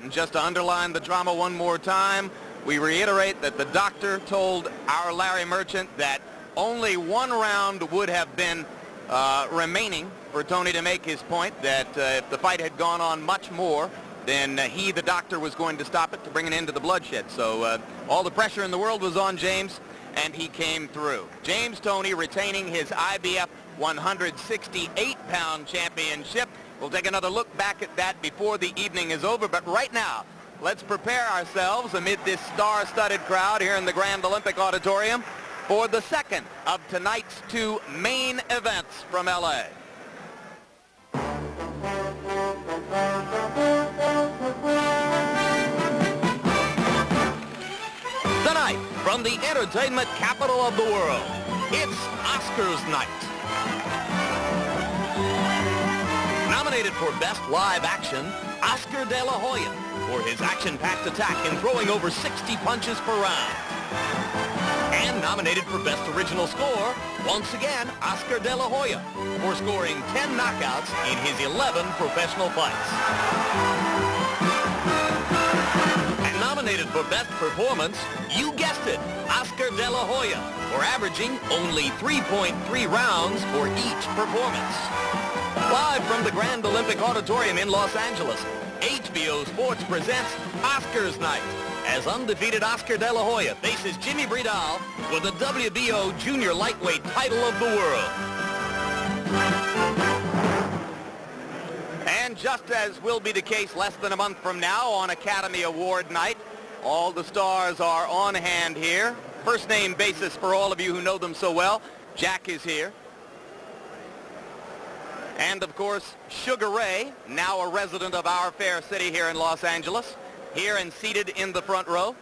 And just to underline the drama one more time, we reiterate that the doctor told our Larry Merchant that only one round would have been remaining for Tony to make his point, that if the fight had gone on much more, then he, the doctor, was going to stop it to bring an end to the bloodshed. So all the pressure in the world was on James, and he came through. James Toney retaining his IBF 168-pound championship. We'll take another look back at that before the evening is over, but right now, let's prepare ourselves amid this star-studded crowd here in the Grand Olympic Auditorium for the second of tonight's two main events from L.A. Tonight, from the entertainment capital of the world, it's Oscars night. Nominated for Best Live Action, Oscar De La Hoya for his action-packed attack in throwing over 60 punches per round. And nominated for Best Original Score, once again, Oscar De La Hoya for scoring 10 knockouts in his 11 professional fights. And nominated for Best Performance, you guessed it, Oscar De La Hoya for averaging only 3.3 rounds for each performance. Live from the Grand Olympic Auditorium in Los Angeles, HBO Sports presents Oscars Night as undefeated Oscar De La Hoya faces Jimmy Bredahl for the WBO Junior Lightweight title of the world. And just as will be the case less than a month from now on Academy Award night, all the stars are on hand here. First name basis for all of you who know them so well. Jack is here. And, of course, Sugar Ray, now a resident of our fair city here in Los Angeles, here and seated in the front row.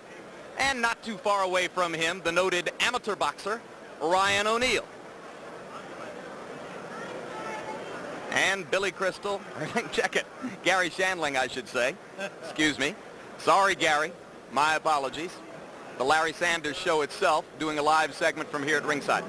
And not too far away from him, the noted amateur boxer, Ryan O'Neal. And Billy Crystal, check it, Gary Shandling, I should say. Excuse me. Sorry, Gary. My apologies. The Larry Sanders Show itself, doing a live segment from here at ringside.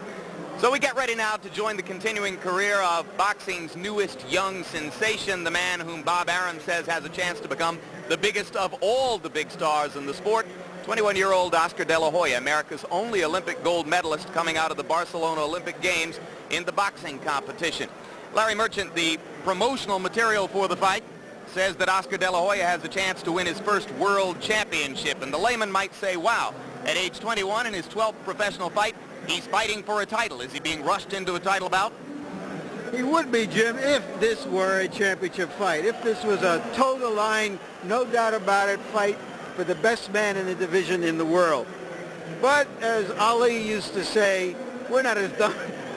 So we get ready now to join the continuing career of boxing's newest young sensation, the man whom Bob Arum says has a chance to become the biggest of all the big stars in the sport, 21-year-old Oscar De La Hoya, America's only Olympic gold medalist coming out of the Barcelona Olympic Games in the boxing competition. Larry Merchant, the promotional material for the fight, says that Oscar De La Hoya has a chance to win his first world championship. And the layman might say, wow, at age 21 in his 12th professional fight, he's fighting for a title. Is he being rushed into a title bout? He would be, Jim, if this were a championship fight. If this was a total line, no doubt about it, fight for the best man in the division in the world. But as Ali used to say, we're not as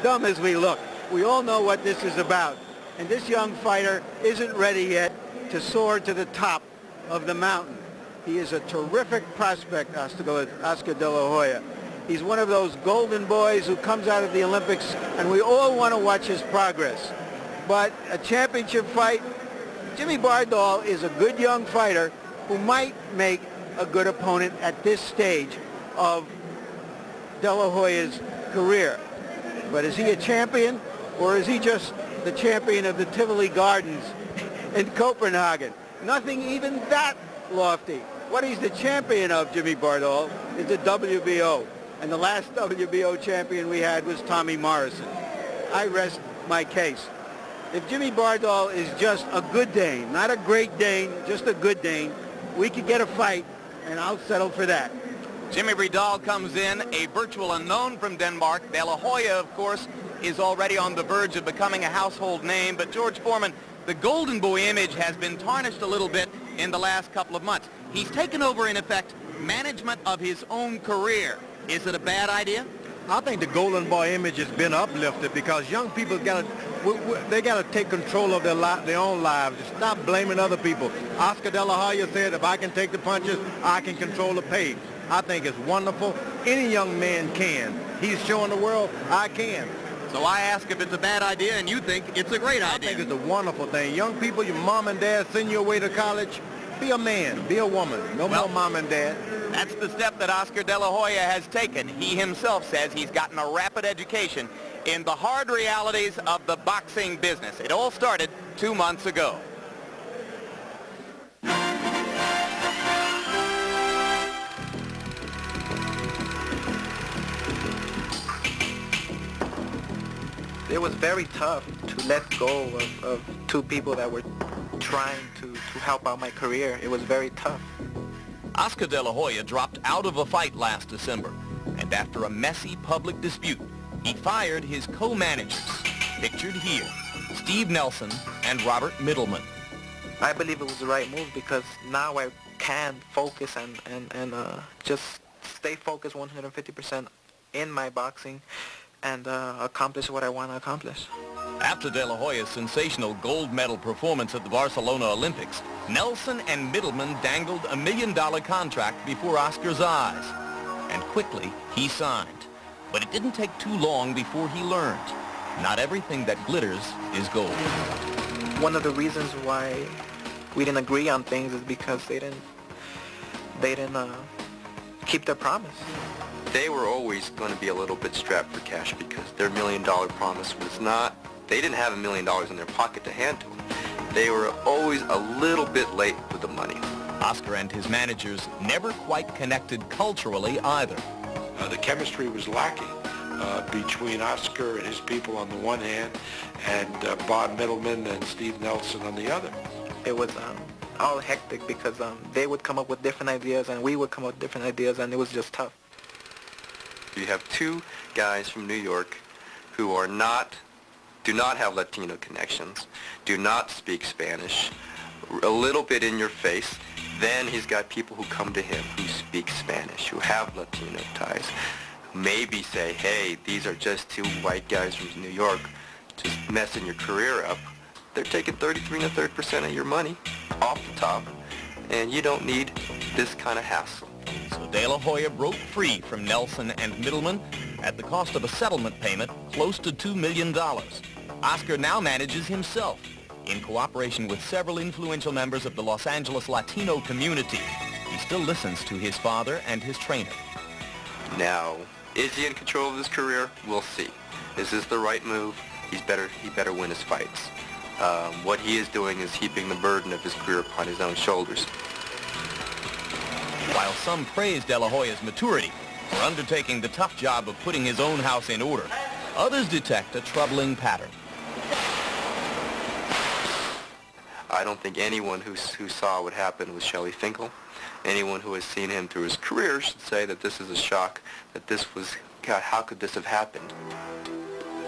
dumb as we look. We all know what this is about. And this young fighter isn't ready yet to soar to the top of the mountain. He is a terrific prospect, Oscar De La Hoya. He's one of those golden boys who comes out of the Olympics, and we all want to watch his progress. But a championship fight, Jimmy Bredahl is a good young fighter who might make a good opponent at this stage of De La Hoya's career. But is he a champion, or is he just the champion of the Tivoli Gardens in Copenhagen? Nothing even that lofty. What he's the champion of, Jimmy Bredahl, is the WBO. And the last WBO champion we had was Tommy Morrison. I rest my case. If Jimmy Bredahl is just a good Dane, not a great Dane, just a good Dane, we could get a fight, and I'll settle for that. Jimmy Bredahl comes in, a virtual unknown from Denmark. De La Hoya, of course, is already on the verge of becoming a household name. But George Foreman, the Golden Boy image has been tarnished a little bit in the last couple of months. He's taken over, in effect, management of his own career. Is it a bad idea? I think the Golden Boy image has been uplifted because young people got to take control of their own lives. Stop blaming other people. Oscar De La Hoya said, if I can take the punches, I can control the pace. I think it's wonderful. Any young man can. He's showing the world, I can. So I ask if it's a bad idea, and you think it's a great idea. I think it's a wonderful thing. Young people, your mom and dad send you away to college. Be a man. Be a woman. No more mom and dad. That's the step that Oscar De La Hoya has taken. He himself says he's gotten a rapid education in the hard realities of the boxing business. It all started 2 months ago. was very tough to let go of two people that were trying to help out my career. It was very tough. Oscar De La Hoya dropped out of a fight last December, and after a messy public dispute, he fired his co-managers, pictured here, Steve Nelson and Robert Middleman. I believe it was the right move because now I can focus and just stay focused 150% in my boxing and accomplish what I want to accomplish. After De La Hoya's sensational gold medal performance at the Barcelona Olympics, Nelson and Middleman dangled $1 million contract before Oscar's eyes. And quickly, he signed. But it didn't take too long before he learned. Not everything that glitters is gold. One of the reasons why we didn't agree on things is because they didn't keep their promise. They were always going to be a little bit strapped for cash because their $1 million promise was not, they didn't have $1 million in their pocket to hand to them. They were always a little bit late with the money. Oscar and his managers never quite connected culturally either. The chemistry was lacking between Oscar and his people on the one hand and Bob Middleman and Steve Nelson on the other. It was all hectic because they would come up with different ideas and we would come up with different ideas, and it was just tough. You have two guys from New York who do not have Latino connections, do not speak Spanish, a little bit in your face. Then he's got people who come to him who speak Spanish, who have Latino ties, who maybe say, hey, these are just two white guys from New York just messing your career up. They're taking 33 1/3% of your money off the top, and you don't need this kind of hassle. So De La Hoya broke free from Nelson and Middleman at the cost of a settlement payment close to $2 million. Oscar now manages himself in cooperation with several influential members of the Los Angeles Latino community. He still listens to his father and his trainer. Now, is he in control of his career? We'll see. Is this the right move? He better win his fights. What he is doing is heaping the burden of his career upon his own shoulders. While some praise De La Hoya's maturity for undertaking the tough job of putting his own house in order, others detect a troubling pattern. I don't think anyone who saw what happened with Shelley Finkel, anyone who has seen him through his career should say that this is a shock, that this was, God, how could this have happened?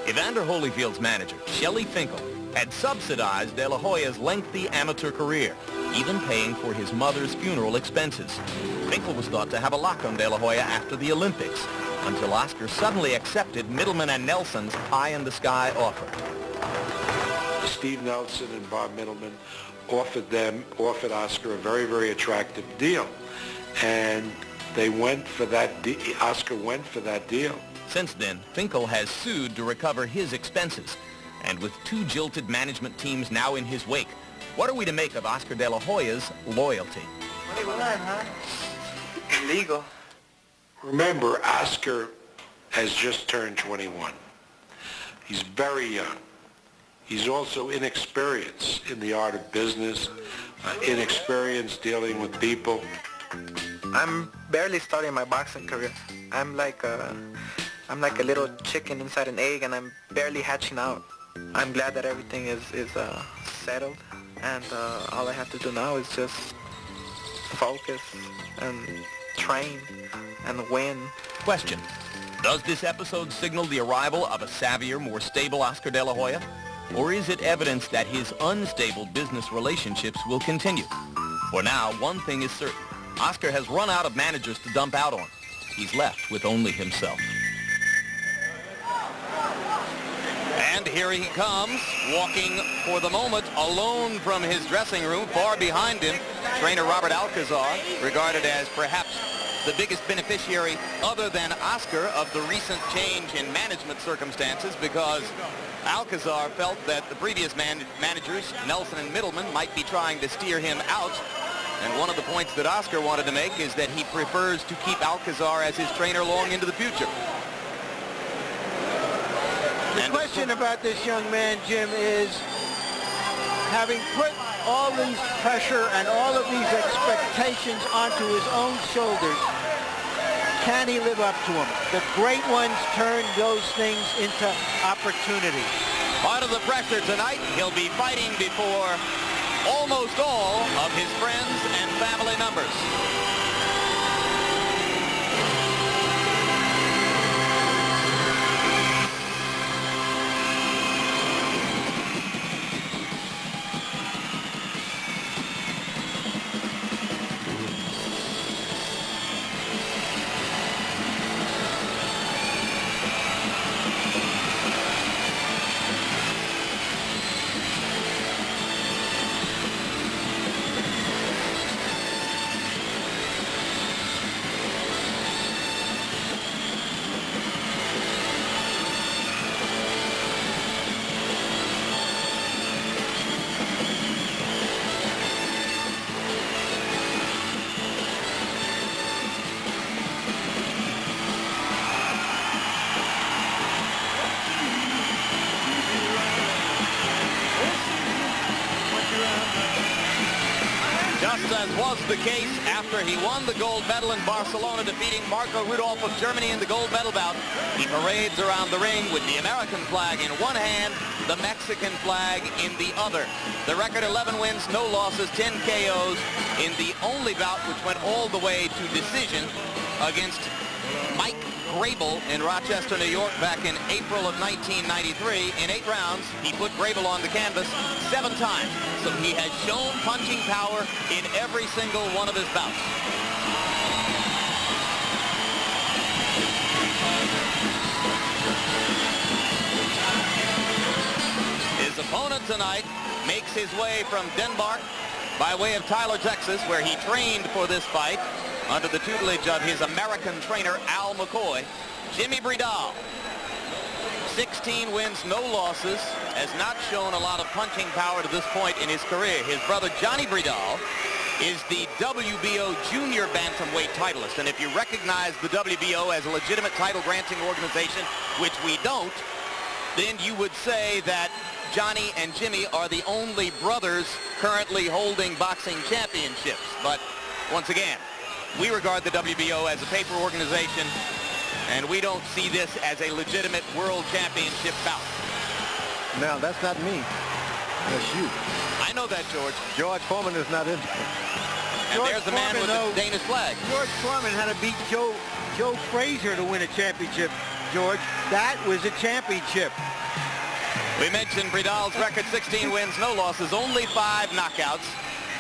Evander Holyfield's manager, Shelley Finkel, had subsidized De La Hoya's lengthy amateur career, even paying for his mother's funeral expenses. Finkel was thought to have a lock on De La Hoya after the Olympics, until Oscar suddenly accepted Middleman and Nelson's pie-in-the-sky offer. Steve Nelson and Bob Middleman offered Oscar a very, very attractive deal. And they went for that Oscar went for that deal. Since then, Finkel has sued to recover his expenses. And with two jilted management teams now in his wake, what are we to make of Oscar De La Hoya's loyalty? What do you want, huh? Illegal. Remember, Oscar has just turned 21. He's very young. He's also inexperienced in the art of business, inexperienced dealing with people. I'm barely starting my boxing career. I'm like a little chicken inside an egg, and I'm barely hatching out. I'm glad that everything is settled, and all I have to do now is just focus and train and win. Question: does this episode signal the arrival of a savvier, more stable Oscar De La Hoya? Or is it evidence that his unstable business relationships will continue? For now, one thing is certain. Oscar has run out of managers to dump out on. He's left with only himself. And here he comes, walking for the moment alone from his dressing room. Far behind him, trainer Robert Alcazar, regarded as perhaps the biggest beneficiary other than Oscar of the recent change in management circumstances, because Alcazar felt that the previous managers, Nelson and Middleman, might be trying to steer him out. And one of the points that Oscar wanted to make is that he prefers to keep Alcazar as his trainer long into the future. The question about this young man, Jim, is having put all these pressure and all of these expectations onto his own shoulders, Can he live up to them? The great ones turn those things into opportunity. Part of the pressure tonight, he'll be fighting before almost all of his friends and family members. Just as was the case after he won the gold medal in Barcelona, defeating Marco Rudolph of Germany in the gold medal bout. He parades around the ring with the American flag in one hand, the Mexican flag in the other. The record 11 wins, no losses, 10 KOs in the only bout which went all the way to decision against Mike Bredahl in Rochester, New York, back in April of 1993. In 8 rounds, he put Bredahl on the canvas 7 times. So he has shown punching power in every single one of his bouts. His opponent tonight makes his way from Denmark by way of Tyler, Texas, where he trained for this fight under the tutelage of his American trainer, Al McCoy. Jimmy Bredahl, 16 wins, no losses, has not shown a lot of punching power to this point in his career. His brother, Johnny Bredahl, is the WBO junior bantamweight titleist. And if you recognize the WBO as a legitimate title-granting organization, which we don't, then you would say that Johnny and Jimmy are the only brothers currently holding boxing championships. But once again, we regard the WBO as a paper organization, and we don't see this as a legitimate world championship bout. Now, that's not me. That's you. I know that, George. George Foreman is not in there. And George there's the man with the Danish flag. George Foreman had to beat Joe Frazier to win a championship, George. That was a championship. We mentioned Bredahl's record, 16 wins, no losses, only 5 knockouts.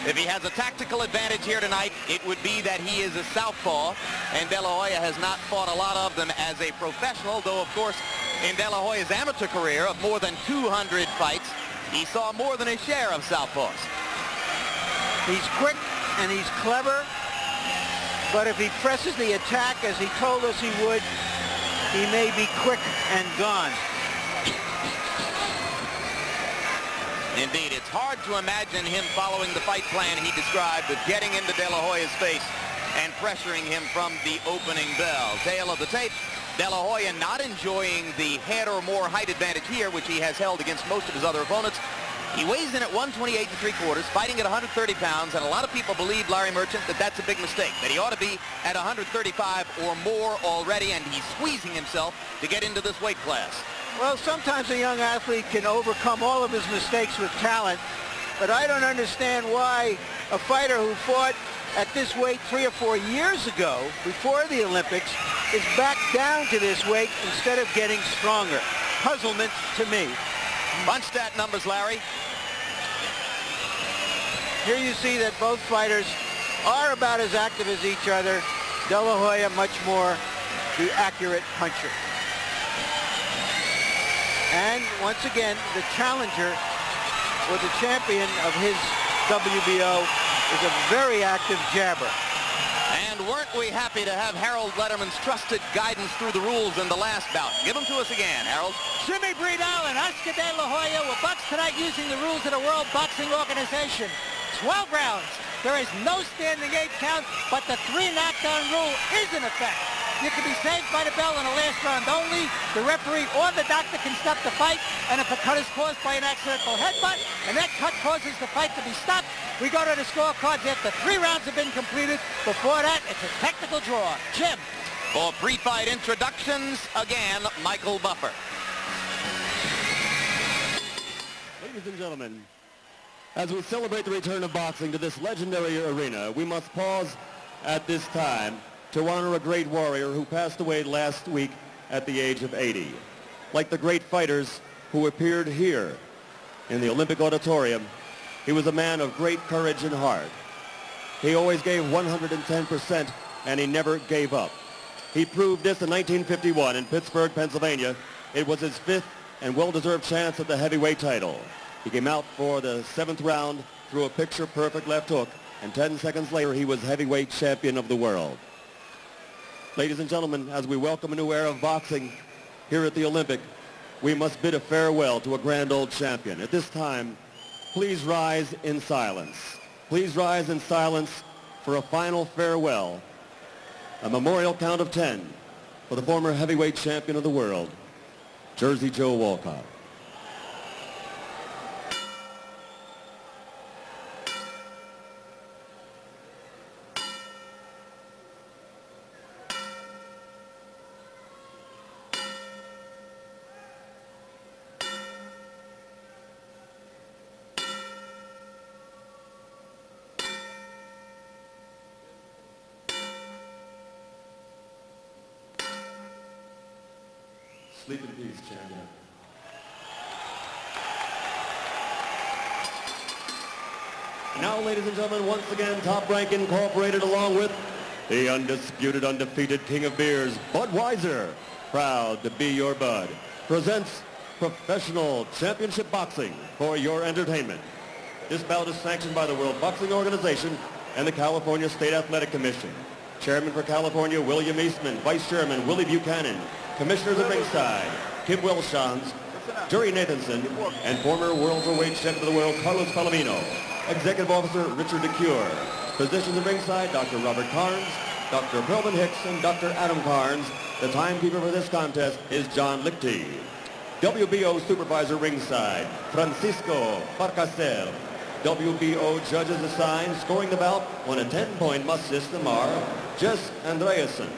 If he has a tactical advantage here tonight, it would be that he is a southpaw, and De La Hoya has not fought a lot of them as a professional, though, of course, in De La Hoya's amateur career of more than 200 fights, he saw more than his share of southpaws. He's quick and he's clever, but if he presses the attack as he told us he would, he may be quick and gone. Indeed, it's hard to imagine him following the fight plan he described of getting into De La Hoya's face and pressuring him from the opening bell. Tail of the tape, De La Hoya not enjoying the head or more height advantage here, which he has held against most of his other opponents. He weighs in at 128 3/4, fighting at 130 pounds, and a lot of people believe, Larry Merchant, that that's a big mistake, that he ought to be at 135 or more already, and he's squeezing himself to get into this weight class. Well, sometimes a young athlete can overcome all of his mistakes with talent, but I don't understand why a fighter who fought at this weight 3 or 4 years ago, before the Olympics, is back down to this weight instead of getting stronger. Puzzlement to me. Punch stat numbers, Larry. Here you see that both fighters are about as active as each other. De La Hoya much more the accurate puncher. And once again, the challenger or the champion of his WBO is a very active jabber. And weren't we happy to have Harold Letterman's trusted guidance through the rules in the last bout? Give them to us again, Harold. Jimmy Bredahl and Oscar De La Hoya will box tonight using the rules of the World Boxing Organization. 12 rounds. There is no standing 8 count, but the 3 knockdown rule is in effect. You can be saved by the bell in the last round only. The referee or the doctor can stop the fight, and if a cut is caused by an accidental headbutt, and that cut causes the fight to be stopped, we go to the scorecards after 3 rounds have been completed. Before that, it's a technical draw. Jim. For pre-fight introductions, again, Michael Buffer. Ladies and gentlemen, as we celebrate the return of boxing to this legendary arena, we must pause at this time to honor a great warrior who passed away last week at the age of 80. Like the great fighters who appeared here in the Olympic Auditorium, he was a man of great courage and heart. He always gave 110%, and he never gave up. He proved this in 1951 in Pittsburgh, Pennsylvania. It was his 5th and well-deserved chance at the heavyweight title. He came out for the 7th round, threw a picture-perfect left hook, and 10 seconds later, he was heavyweight champion of the world. Ladies and gentlemen, as we welcome a new era of boxing here at the Olympic, we must bid a farewell to a grand old champion. At this time, please rise in silence. Please rise in silence for a final farewell. A memorial count of 10 for the former heavyweight champion of the world, Jersey Joe Walcott. Sleep in peace, champion. Now, ladies and gentlemen, once again, Top Rank Incorporated, along with the undisputed, undefeated king of beers, Budweiser, proud to be your bud, presents professional championship boxing for your entertainment. This bout is sanctioned by the World Boxing Organization and the California State Athletic Commission. Chairman for California, William Eastman. Vice Chairman, Willie Buchanan. Commissioners at ringside, Kim Welshans, Jerry Nathanson, and former world heavyweight champion of the world, Carlos Palomino. Executive Officer, Richard DeCure. Physicians at ringside, Dr. Robert Carnes, Dr. Pelvin Hicks, and Dr. Adam Carnes. The timekeeper for this contest is John Lichty. WBO Supervisor ringside, Francisco Farcasel. WBO judges assigned, scoring the bout on a 10-point must system are Jess Andreasen,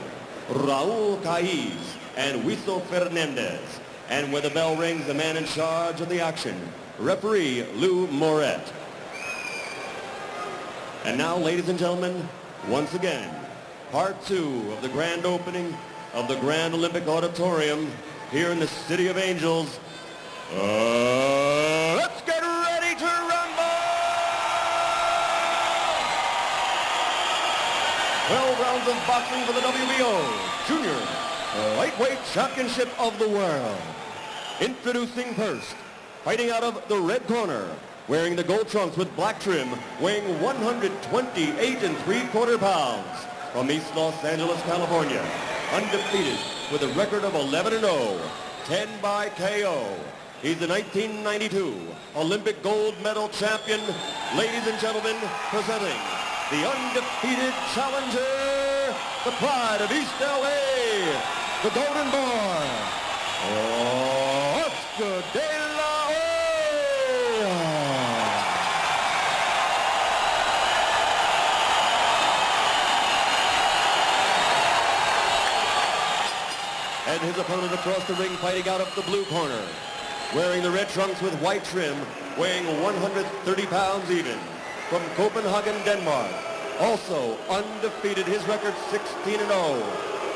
Raul Caiz, and Wiso Fernandez. And when the bell rings, the man in charge of the action, referee Lou Moret. And now, ladies and gentlemen, once again, part 2 of the grand opening of the Grand Olympic Auditorium here in the City of Angels. Let's get ready to rumble! 12 rounds of boxing for the WBO Junior Lightweight Championship of the World. Introducing first, fighting out of the red corner, wearing the gold trunks with black trim, weighing 128 3/4 pounds, from East Los Angeles, California, undefeated with a record of 11-0, 10 by KO. He's the 1992 Olympic gold medal champion. Ladies and gentlemen, presenting the undefeated challenger, the pride of East LA, the Golden Boy, Oscar De La Hoya. And his opponent across the ring, fighting out of the blue corner, wearing the red trunks with white trim, weighing 130 pounds even, from Copenhagen, Denmark. Also undefeated, his record 16-0,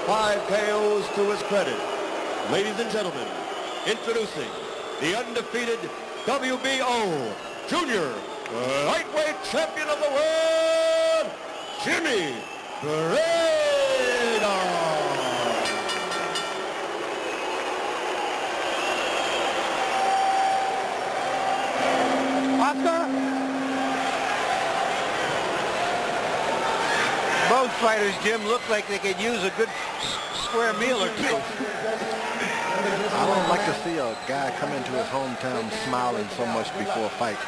5 KOs to his credit. Ladies and gentlemen, introducing the undefeated WBO Junior Lightweight Champion of the World, Jimmy Bredahl. Oscar? Both fighters, Jim, look like they could use a good square meal or two. I don't like to see a guy come into his hometown smiling so much before a fight.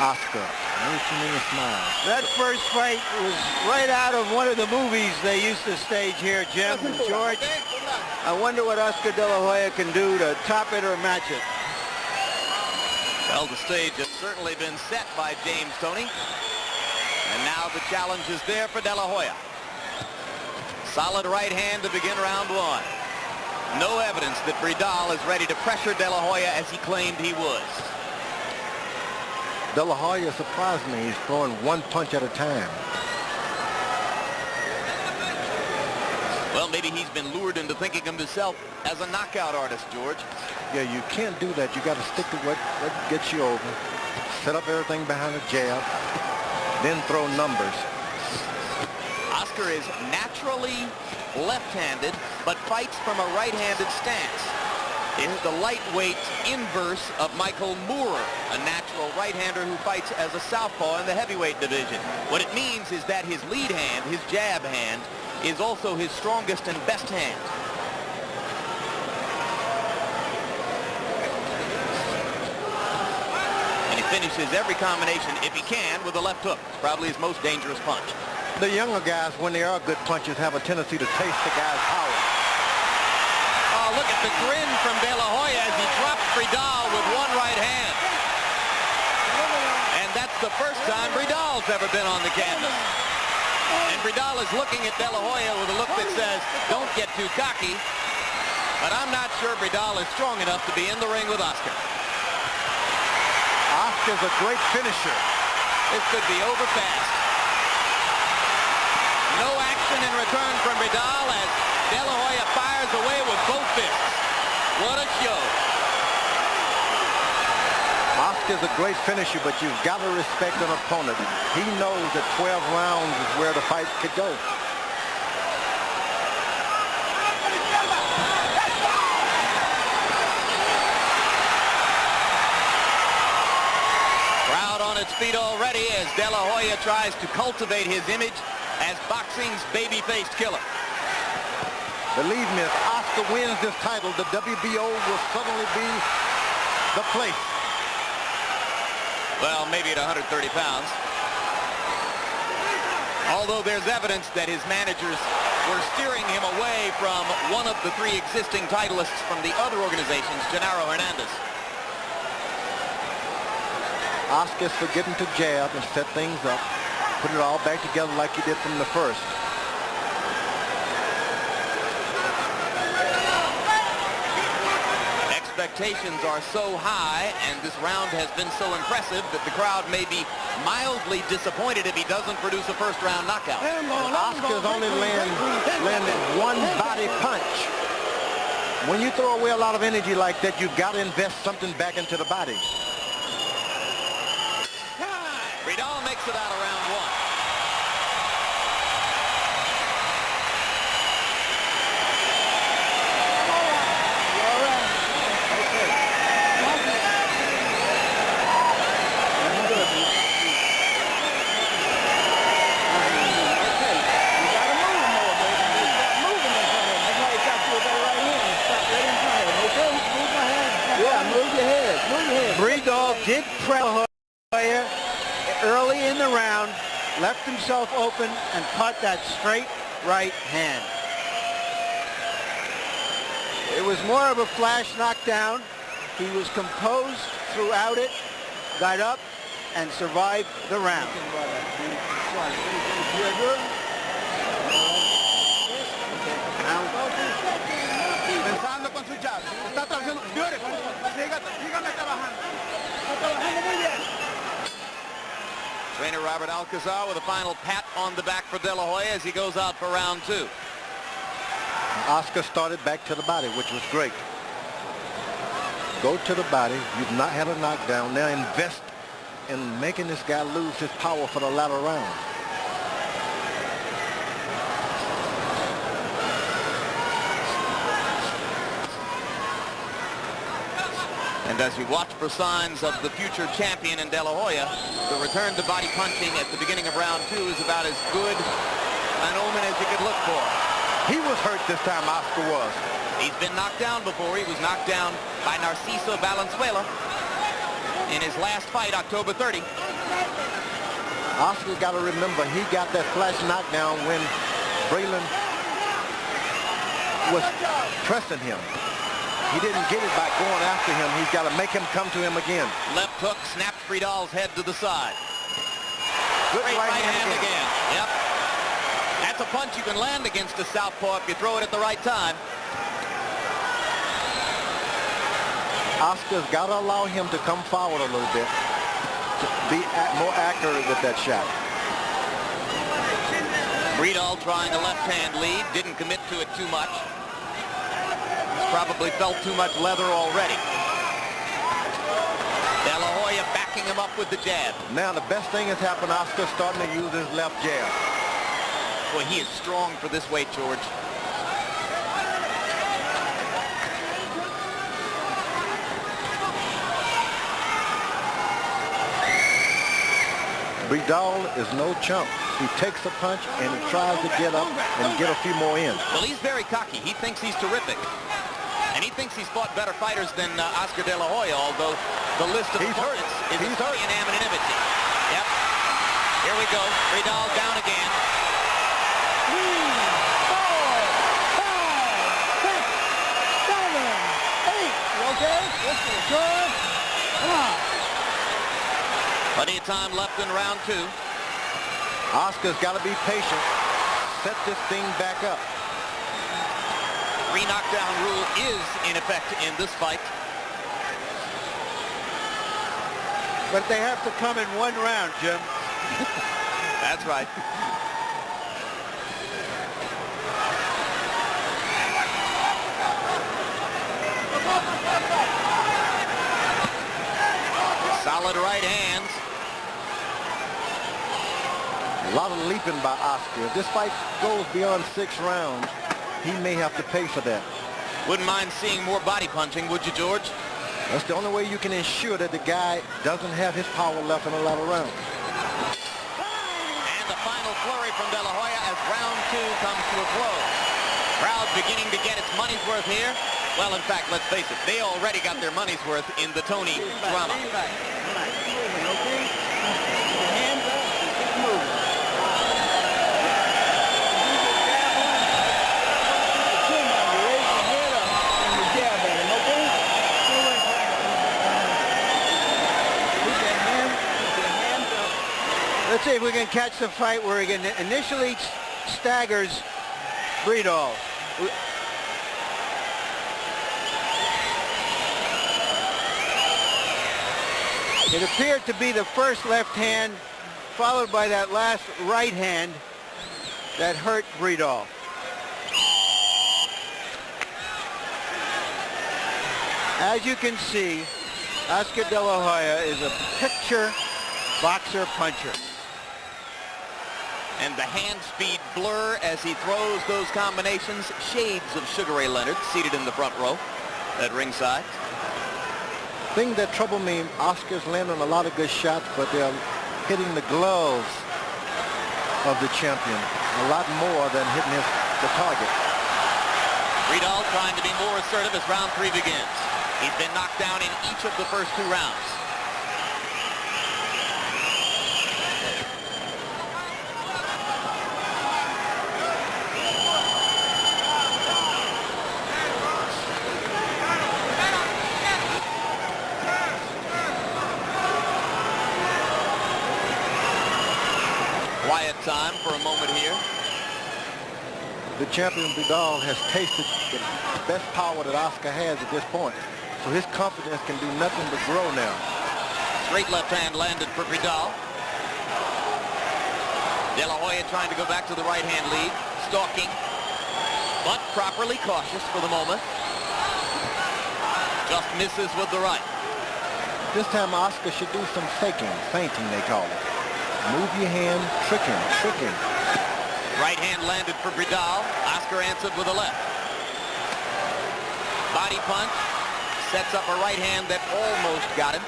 Oscar, never seen him smile. That first fight was right out of one of the movies they used to stage here, Jim and George. I wonder what Oscar De La Hoya can do to top it or match it. Well, the stage has certainly been set by James Toney. And now the challenge is there for De La Hoya. Solid right hand to begin round one. No evidence that Bredahl is ready to pressure De La Hoya as he claimed he was. De La Hoya surprised me. He's throwing one punch at a time. Well, maybe he's been lured into thinking of himself as a knockout artist, George. Yeah, you can't do that. You got to stick to what gets you over. Set up everything behind a jab, then throw numbers. Oscar is naturally left-handed, but fights from a right-handed stance. It's the lightweight inverse of Michael Moorer, a natural right-hander who fights as a southpaw in the heavyweight division. What it means is that his lead hand, his jab hand, is also his strongest and best hand. And he finishes every combination, if he can, with a left hook. Probably his most dangerous punch. The younger guys, when they are good punchers, have a tendency to taste the guy's power. Oh, look at the grin from De La Hoya as he dropped Bredahl with one right hand. And that's the first time Bredahl's ever been on the canvas. And Bredahl is looking at De La Hoya with a look that says, don't get too cocky. But I'm not sure Bredahl is strong enough to be in the ring with Oscar. Oscar's a great finisher. This could be over fast. No action in return from Bredahl as De La Hoya fires away with both fists. What a show. Oscar's a great finisher, but you've got to respect an opponent. He knows that 12 rounds is where the fight could go. Crowd on its feet already as De La Hoya tries to cultivate his image as boxing's baby-faced killer. Believe me, if Oscar wins this title, the WBO will suddenly be the place. Well, maybe at 130 pounds. Although there's evidence that his managers were steering him away from one of the three existing titleists from the other organizations, Gennaro Hernandez. Oscar's forgetting to jab and set things up. Put it all back together like he did from the first. Expectations are so high, and this round has been so impressive that the crowd may be mildly disappointed if he doesn't produce a first-round knockout. Oscar's only landed one body punch. When you throw away a lot of energy like that, you've got to invest something back into the body. Bredahl makes it out of round one. Bredahl did press Hoya early in the round, left himself open, and caught that straight right hand. It was more of a flash knockdown. He was composed throughout it, got up, and survived the round. Trainer Robert Alcazar with a final pat on the back for De La Hoya as he goes out for round two. Oscar started back to the body, which was great. Go to the body. You've not had a knockdown. Now invest in making this guy lose his power for the latter round. And as we watch for signs of the future champion in De La Hoya, the return to body punching at the beginning of round two is about as good an omen as you could look for. He was hurt this time, Oscar was. He's been knocked down before. He was knocked down by Narciso Valenzuela in his last fight, October 30. Oscar got to remember, he got that flash knockdown when Bredahl was pressing him. He didn't get it by going after him. He's got to make him come to him again. Left hook snapped Bredahl's head to the side. Good Great right hand again. Yep. That's That's a punch you can land against a southpaw if you throw it at the right time. Oscar's got to allow him to come forward a little bit, to be more accurate with that shot. Bredahl trying a left-hand lead, didn't commit to it too much. Probably felt too much leather already. De La Hoya backing him up with the jab. Now the best thing has happened. Oscar's starting to use his left jab. Boy, he is strong for this weight, George. Bredahl is no chump. He takes a punch and he tries to get up and get a few more in. Well, he's very cocky. He thinks he's terrific. And he thinks he's fought better fighters than Oscar De La Hoya, although the list of opponents is an anonymity. Yep. Here we go. Bredahl down again. 3, 4, 5, 6, 7, 8. You okay? This is good. Come on. Plenty of time left in round 2. Oscar's got to be patient. Set this thing back up. 3 knockdown rule is in effect in this fight. But they have to come in one round, Jim. That's right. Solid right hands. A lot of leaping by Oscar. If this fight goes beyond 6 rounds, he may have to pay for that. Wouldn't mind seeing more body punching, would you, George? That's the only way you can ensure that the guy doesn't have his power left in a lot of rounds. And the final flurry from De La Hoya as round 2 comes to a close. Crowd beginning to get its money's worth here. Well, in fact, let's face it, they already got their money's worth in the Tony drama. Let's see if we can catch the fight where he initially staggers Bredahl. It appeared to be the first left hand, followed by that last right hand that hurt Bredahl. As you can see, Oscar De La Hoya is a picture boxer puncher. And the hand speed blur as he throws those combinations. Shades of Sugar Ray Leonard seated in the front row at ringside. Thing that troubled me, Oscar's landing a lot of good shots, but they're hitting the gloves of the champion a lot more than hitting the target. Bredahl trying to be more assertive as round 3 begins. He's been knocked down in each of the first 2 rounds. Quiet time for a moment here. The champion Bredahl has tasted the best power that Oscar has at this point. So his confidence can do nothing but grow now. Straight left hand landed for Bredahl. De La Hoya trying to go back to the right hand lead. Stalking, but properly cautious for the moment. Just misses with the right. This time Oscar should do some faking, feinting they call it. Move your hand, tricking. Right hand landed for Bredahl. Oscar answered with a left. Body punch. Sets up a right hand that almost got him.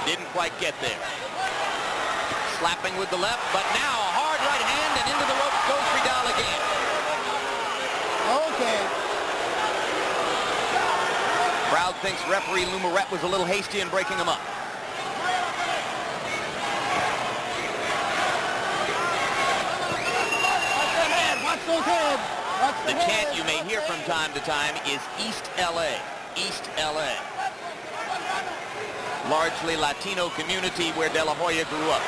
Didn't quite get there. Slapping with the left, but now a hard right hand, and into the ropes goes Bredahl again. Okay. Crowd thinks referee Lou Moret was a little hasty in breaking him up. The chant you may hear from time to time is East LA, East LA. Largely Latino community where De La Hoya grew up.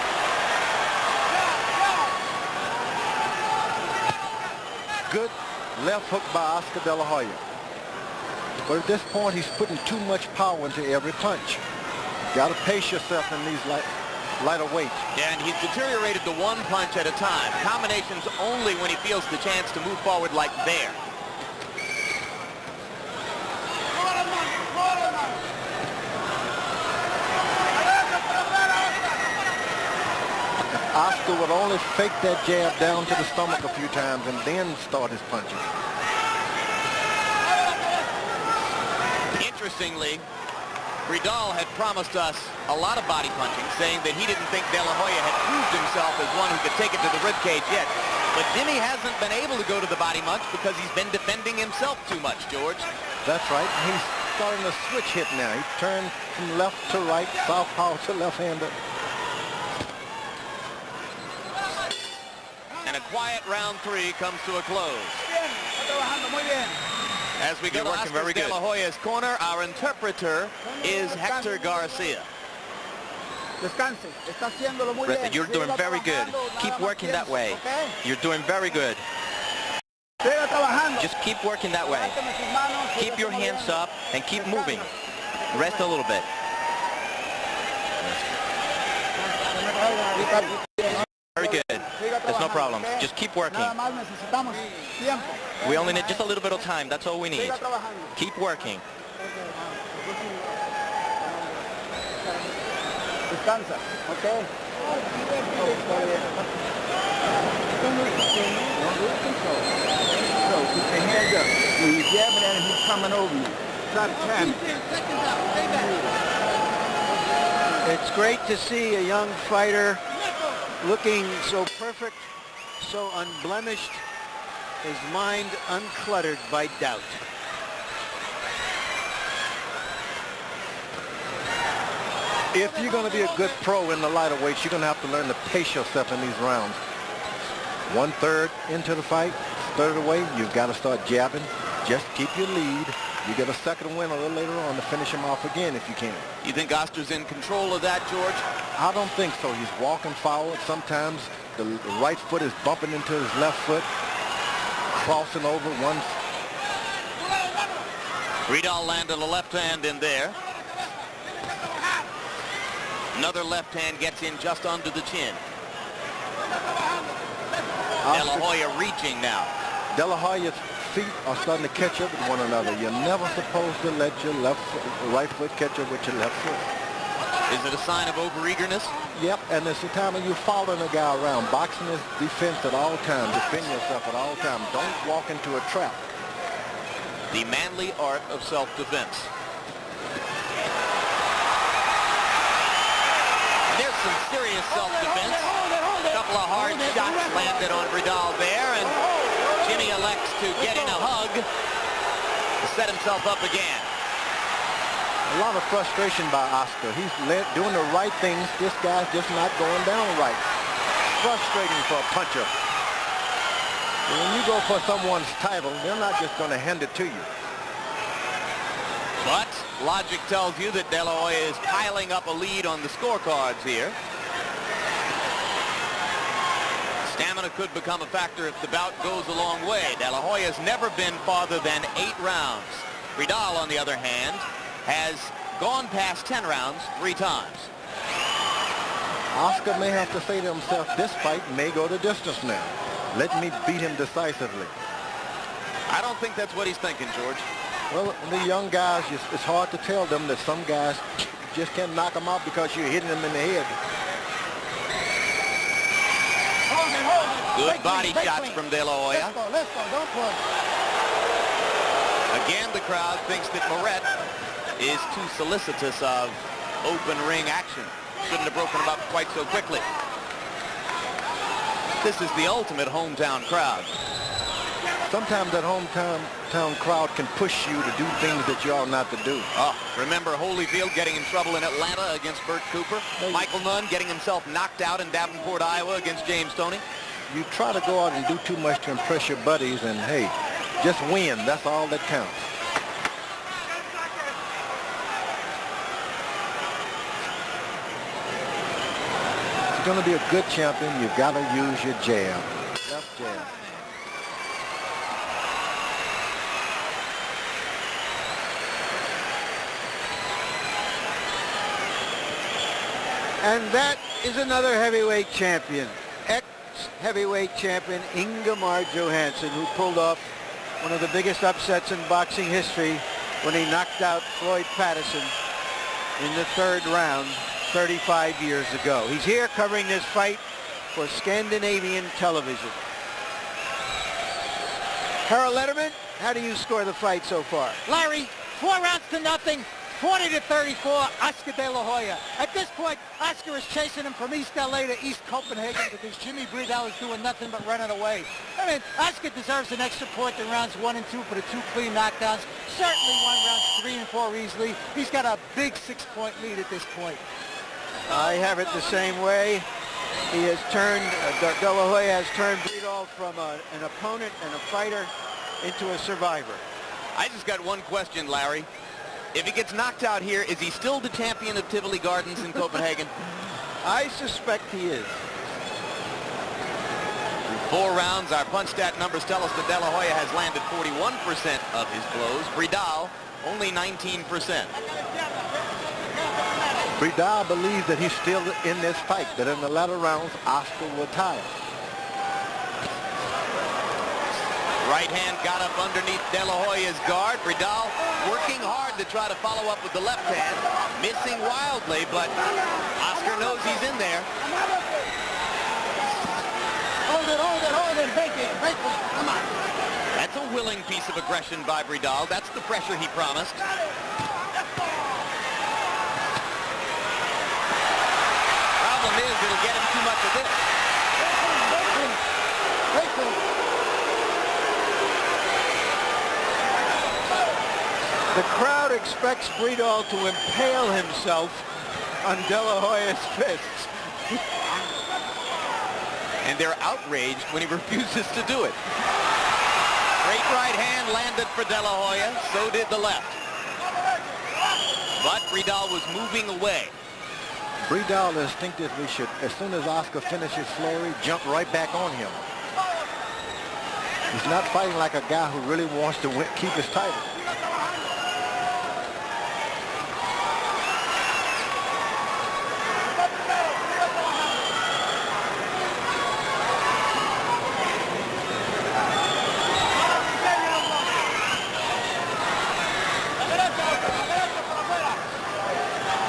good left hook by Oscar De La Hoya. But at this point, he's putting too much power into every punch. You got to pace yourself in these lighter weights. Yeah, and he's deteriorated to one punch at a time. Combinations only when he feels the chance to move forward like there. Oscar would only fake that jab down to the stomach a few times and then start his punches. Interestingly, Bredahl had promised us a lot of body punching, saying that he didn't think De La Hoya had proved himself as one who could take it to the ribcage yet. But Jimmy hasn't been able to go to the body much because he's been defending himself too much, George. That's right. He's starting to switch hit now. He turned from left to right, southpaw to left-hander. And a quiet round 3 comes to a close. As we go to Oscar De La Hoya's corner, our interpreter is Hector Garcia. You're doing very good. Keep working that way. You're doing very good. Just keep working that way. Keep your hands up and keep moving. Rest a little bit. Very good. There's no problem. Just keep working. We only need just a little bit of time. That's all we need. Keep working. Descansa, okay? So keep your hands up. When you're jabbing at him, he's coming over you. Try to time it. It's great to see a young fighter looking so perfect, so unblemished, his mind uncluttered by doubt. If you're going to be a good pro in the lighter weights, you're going to have to learn to pace yourself in these rounds. 1/3 into the fight, third away, you've got to start jabbing. Just keep your lead. You get a second win a little later on to finish him off again if you can. You think Oscar's in control of that, George? I don't think so. He's walking forward. Sometimes the right foot is bumping into his left foot, crossing over once. Bredahl landed a left hand in there. Another left hand gets in just under the chin. De La Hoya reaching now. De La Hoya's feet are starting to catch up with one another. You're never supposed to let your right foot catch up with your left foot. Is it a sign of overeagerness? Yep, and it's the time when you're following a guy around. Boxing is defense at all times. Defend yourself at all times. Don't walk into a trap. The manly art of self-defense. There's some serious self-defense. A couple of hard shots landed on Bredahl there, and Jimmy elects to get in a hug to set himself up again. A lot of frustration by Oscar. He's doing the right things. This guy's just not going down right. Frustrating for a puncher. And when you go for someone's title, they're not just going to hand it to you. But logic tells you that De La Hoya is piling up a lead on the scorecards here. Stamina could become a factor if the bout goes a long way. De La Hoya's never been farther than 8 rounds. Bredahl, on the other hand, has gone past 10 rounds 3 times. Oscar may have to say to himself, this fight may go the distance now. Let me beat him decisively. I don't think that's what he's thinking, George. Well, the young guys, it's hard to tell them that some guys just can't knock them out because you're hitting them in the head. Good body shots from De La Hoya. Let's go, don't push. Again, the crowd thinks that Moret is too solicitous of open ring action. Shouldn't have broken him up quite so quickly. This is the ultimate hometown crowd. Sometimes that hometown crowd can push you to do things that you ought not to do. Oh, remember Holyfield getting in trouble in Atlanta against Burt Cooper? Michael Nunn getting himself knocked out in Davenport, Iowa against James Toney? You try to go out and do too much to impress your buddies, and hey, just win. That's all that counts. If you're going to be a good champion, you've got to use your jab. Left jab. And that is another heavyweight champion, ex-heavyweight champion Ingemar Johansson, who pulled off one of the biggest upsets in boxing history when he knocked out Floyd Patterson in the 3rd round 35 years ago. He's here covering this fight for Scandinavian television. Harold Letterman, how do you score the fight so far? Larry, 4 rounds to nothing, 40-34, Oscar De La Hoya. At this point, Oscar is chasing him from East LA to East Copenhagen because Jimmy Bredahl is doing nothing but running away. I mean, Oscar deserves an extra point in rounds 1 and 2 for the 2 clean knockdowns. Certainly won rounds 3 and 4 easily. He's got a big 6-point lead at this point. I have it the same way. He has turned, De La Hoya has turned Bredahl from an opponent and a fighter into a survivor. I just got one question, Larry. If he gets knocked out here, is he still the champion of Tivoli Gardens in Copenhagen? I suspect he is. 4 rounds, our punch stat numbers tell us that De La Hoya has landed 41% of his blows. Bredahl, only 19%. Bredahl believes that he's still in this fight, that in the latter rounds, Oscar will tire. Right hand got up underneath De La Hoya's guard. Bredahl working hard to try to follow up with the left hand. Missing wildly, but Oscar knows he's in there. Hold it, break it, come on. That's a willing piece of aggression by Bredahl. That's the pressure he promised. Problem is, it'll get him too much of this. The crowd expects Bredahl to impale himself on De La Hoya's fists. And they're outraged when he refuses to do it. Great right hand landed for De La Hoya. So did the left. But Bredahl was moving away. Bredahl instinctively should, as soon as Oscar finishes flurry, jump right back on him. He's not fighting like a guy who really wants to keep his title.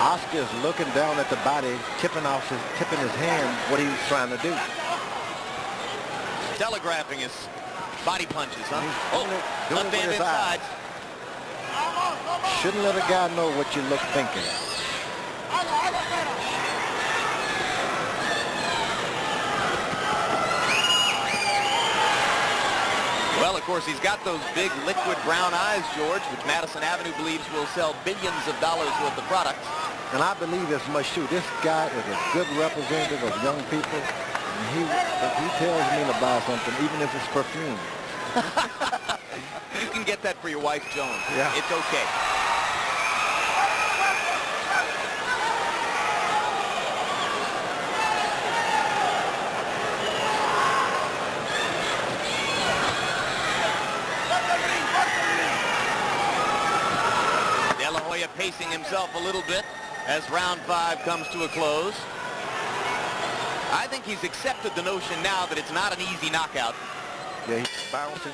Oscar is looking down at the body, tipping his hand what he was trying to do. Telegraphing his body punches, huh? Doing Left it hand with his inside. eyes. Shouldn't let a guy know what you look thinking. Well, of course, he's got those big liquid brown eyes, George, which Madison Avenue believes will sell billions of dollars worth of products. And I believe as much too. This guy is a good representative of young people. And if he tells me to buy something, even if it's perfume. You can get that for your wife, Joan. Yeah. It's okay. De La Hoya pacing himself a little bit as round 5 comes to a close. I think he's accepted the notion now that it's not an easy knockout. Yeah, he's bouncing.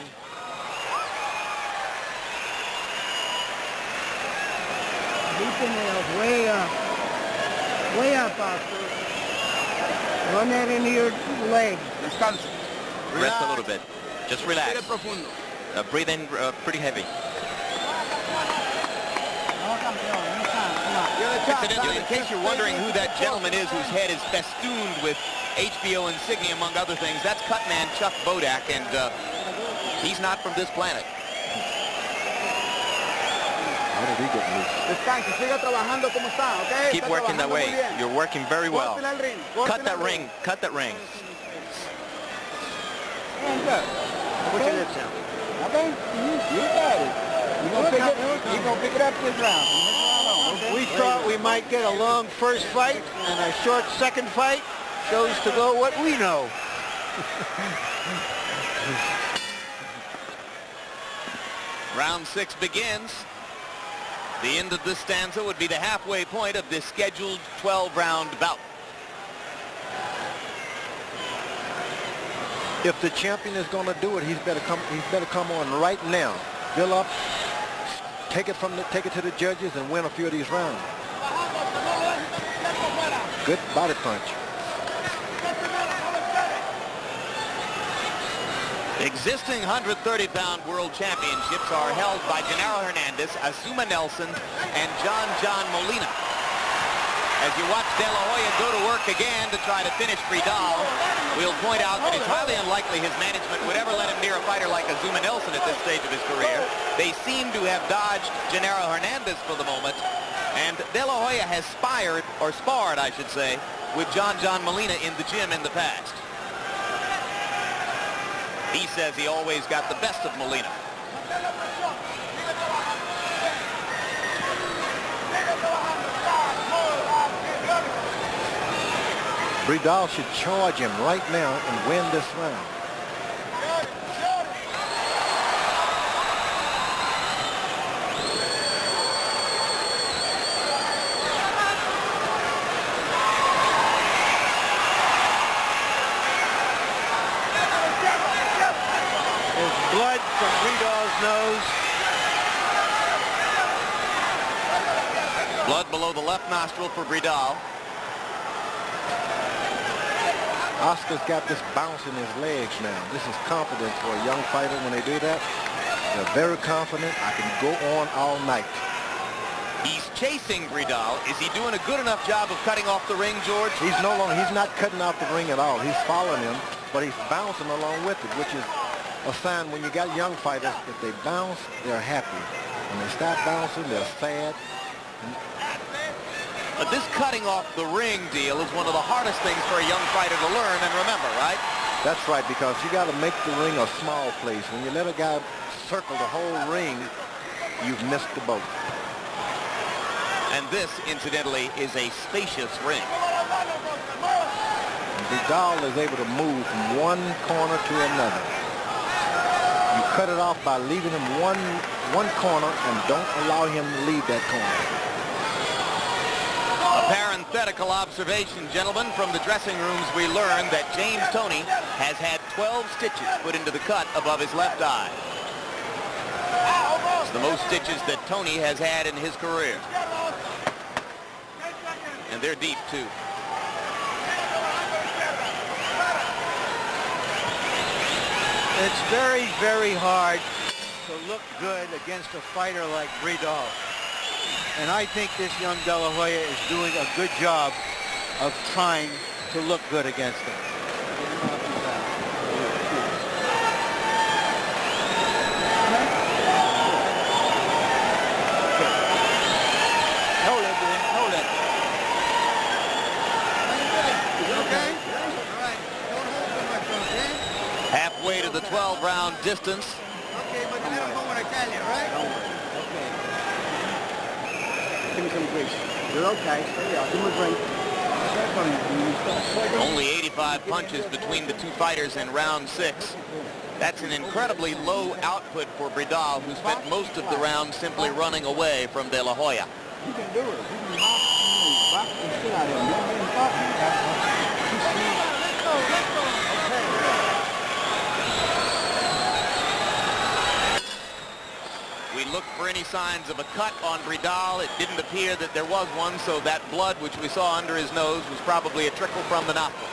Keep the nails way up, Oscar. Run that into your leg. Rest a little bit. Just relax. Breathe in pretty heavy. Incidentally, in case you're wondering who that gentleman is whose head is festooned with HBO insignia, among other things, that's cutman Chuck Bodak, and he's not from this planet. How did he get loose? Keep working that way. You're working very well. Cut that ring. Cut that ring. Put your lips down. Okay? You got it. You're going to pick it up this round. We thought we might get a long first fight and a short second fight. Shows to go what we know. Round 6 begins. The end of this stanza would be the halfway point of this scheduled 12-round bout. If the champion is going to do it, he's better come on right now. Build up, take it to the judges, and win a few of these rounds. Good body punch. Existing 130-pound world championships are held by Genaro Hernandez, Azuma Nelson, and John Molina. As you watch De La Hoya go to work again to try to finish Bredahl, we'll point out that it's highly unlikely his management would ever let him near a fighter like Azuma Nelson at this stage of his career. They seem to have dodged Genaro Hernandez for the moment, and De La Hoya has sparred, I should say, with John Molina in the gym in the past. He says he always got the best of Molina. Bredahl should charge him right now and win this round. There's blood from Bredahl's nose. Blood below the left nostril for Bredahl. Oscar's got this bounce in his legs now. This is confidence for a young fighter when they do that. They're very confident. I can go on all night. He's chasing Bredahl. Is he doing a good enough job of cutting off the ring, George? He's not cutting off the ring at all. He's following him, but he's bouncing along with it, which is a sign when you got young fighters, if they bounce, they're happy. When they stop bouncing, they're sad. But this cutting off the ring deal is one of the hardest things for a young fighter to learn and remember, right? That's right, because you got to make the ring a small place. When you let a guy circle the whole ring, you've missed the boat. And this, incidentally, is a spacious ring. Bredahl is able to move from one corner to another. You cut it off by leaving him one corner and don't allow him to leave that corner. A parenthetical observation, gentlemen. From the dressing rooms, we learned that James Toney has had 12 stitches put into the cut above his left eye. It's the most stitches that Toney has had in his career. And they're deep, too. It's very, very hard to look good against a fighter like Bredahl. And I think this young De La Hoya is doing a good job of trying to look good against him. Hold it, man. Hold it. Is it okay? All right. Don't hold too much, okay? Halfway to the 12-round distance. Okay, but you never go when I tell you, right? Don't worry. Okay. Give me some grease. You're okay. Stay out. Give me a drink. Only 85 punches between the two fighters in round 6. That's an incredibly low output for Bredahl, who spent most of the round simply running away from De La Hoya. You can do it. You can box the shit out of him. Let's go. We looked for any signs of a cut on Bredahl. It didn't appear that there was one, so that blood which we saw under his nose was probably a trickle from the nostril.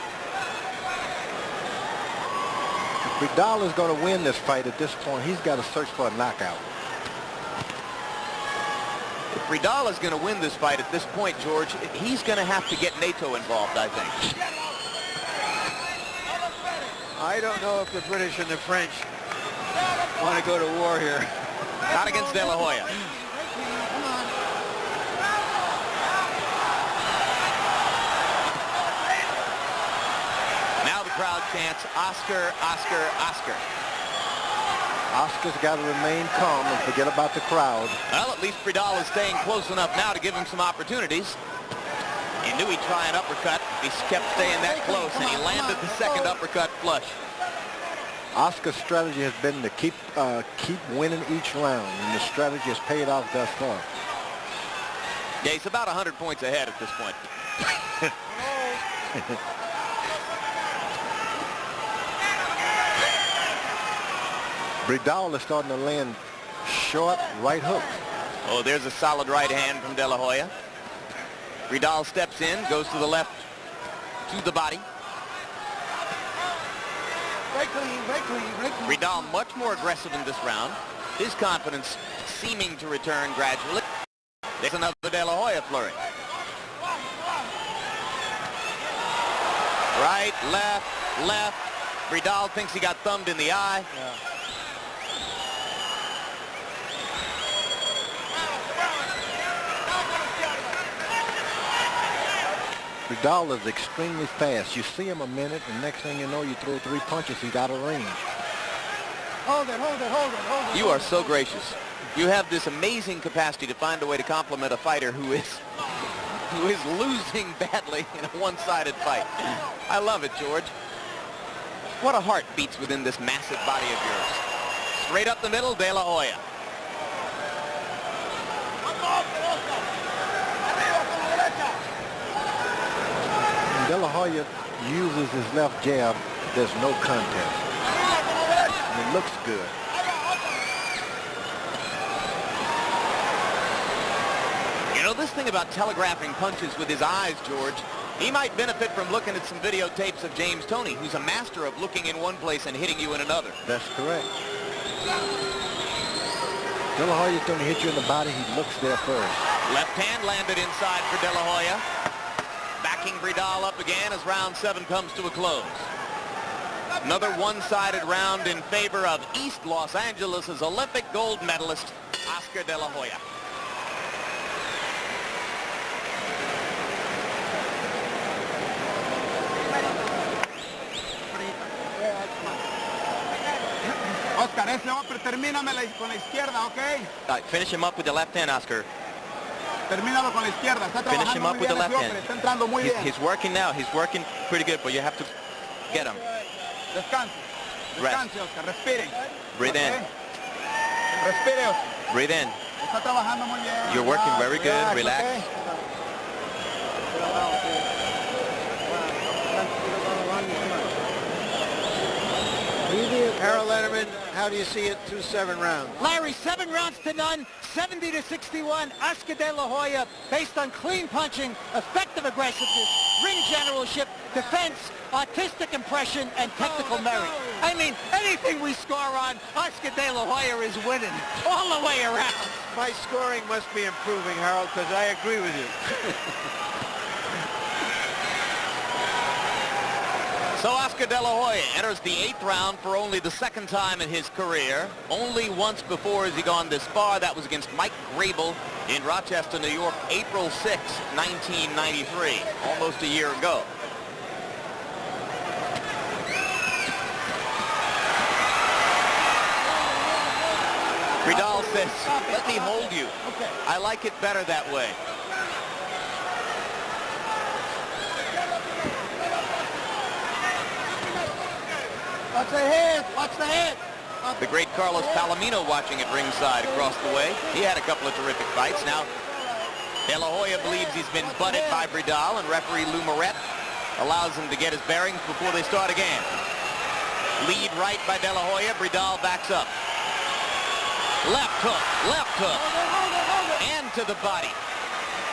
If Bredahl is going to win this fight at this point, he's got to search for a knockout. If Bredahl is going to win this fight at this point, George, he's going to have to get NATO involved, I think. I don't know if the British and the French want to go to war here. Not against De La Hoya. Now the crowd chants, Oscar, Oscar, Oscar. Oscar's got to remain calm and forget about the crowd. Well, at least Bredahl is staying close enough now to give him some opportunities. He knew he'd try an uppercut. He kept staying that close, and he landed the second uppercut flush. Oscar's strategy has been to keep winning each round, and the strategy has paid off thus far. Yeah, he's about 100 points ahead at this point. Bredahl is starting to land short right hooks. Oh, there's a solid right hand from De La Hoya. Bredahl steps in, goes to the left, to the body. Very clean, very clean, very clean. Bredahl much more aggressive in this round. His confidence seeming to return gradually. There's another De La Hoya flurry. Right, left, left. Bredahl thinks he got thumbed in the eye. Yeah. Bredahl is extremely fast. You see him a minute, and next thing you know, you throw 3 punches, he's out of range. Hold it, hold it, hold it, hold it. You are so gracious. You have this amazing capacity to find a way to compliment a fighter who is losing badly in a one-sided fight. I love it, George. What a heart beats within this massive body of yours. Straight up the middle, De La Hoya. When De La Hoya uses his left jab, there's no contest. And it looks good. You know, this thing about telegraphing punches with his eyes, George, he might benefit from looking at some videotapes of James Toney, who's a master of looking in one place and hitting you in another. That's correct. De La Hoya's going to hit you in the body. He looks there first. Left hand landed inside for De La Hoya. Backing Bredahl up again as round 7 comes to a close. Another one-sided round in favor of East Los Angeles' Olympic gold medalist, Oscar De La Hoya. Oscar, ese hombre, termíname con la izquierda, ¿ok? Finish him up with the left hand, Oscar. Termínalo con la izquierda. Está Finish him trabajando up muy with the bien left ese hand. hombre. Está entrando muy bien. He's working now. He's working pretty good, but you have to get him. Descanse. Descanse, Oscar. Respiren. Breathe in. Respire, Oscar. Breathe in. Está trabajando muy bien. You're working very good. Relax, Relax. okay? Harold Letterman, how do you see it through 7 rounds? Larry, 7 rounds to none, 70-61. Oscar De La Hoya, based on clean punching, effective aggressiveness, ring generalship, defense, artistic impression, and technical merit. I mean, anything we score on, Oscar De La Hoya is winning all the way around. My scoring must be improving, Harold, because I agree with you. So Oscar De La Hoya enters the 8th round for only the 2nd time in his career. Only once before has he gone this far. That was against Mike Grable in Rochester, New York, April 6, 1993, almost a year ago. Bredahl says, let me hold you. I like it better that way. Watch the head, watch the head. The great Carlos Palomino watching at ringside across the way. He had a couple of terrific fights. Now, De La Hoya believes he's been butted by Bredahl, and referee Lou Moret allows him to get his bearings before they start again. Lead right by De La Hoya. Bredahl backs up. Left hook, and to the body.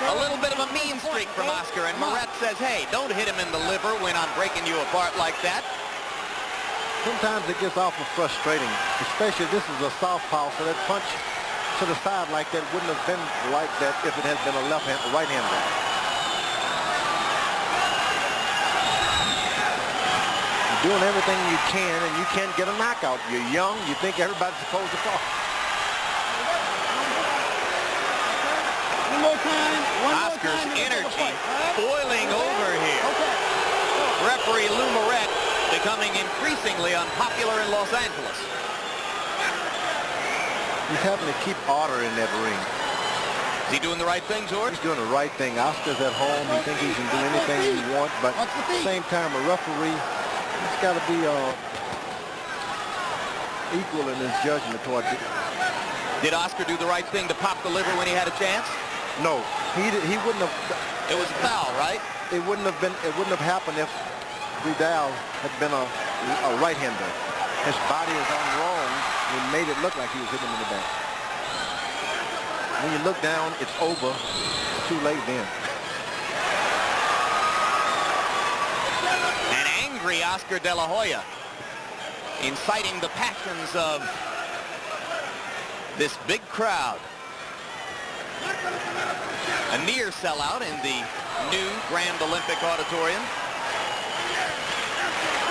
A little bit of a mean streak from Oscar, and Moret says, hey, don't hit him in the liver when I'm breaking you apart like that. Sometimes it gets awful frustrating, especially this is a southpaw, so that punch to the side like that wouldn't have been like that if it had been a right-hander. You're doing everything you can, and you can't get a knockout. You're young. You think everybody's supposed to fall. One more time. Oscar's energy boiling over here. Referee Lou Moret becoming increasingly unpopular in Los Angeles. He's having to keep order in that ring. Is he doing the right thing, George? He's doing the right thing. Oscar's at home. He thinks he can do anything he wants, but at the same time, a referee, he's got to be equal in his judgment towards it. Did Oscar do the right thing to pop the liver when he had a chance? No, he wouldn't have. It was foul, right? It wouldn't have happened if Bredahl had been a right-hander. His body is on wrong, It made it look like he was hitting him in the back. When you look down, it's over. It's too late then. An angry Oscar De La Hoya, inciting the passions of this big crowd. A near sellout in the new Grand Olympic Auditorium.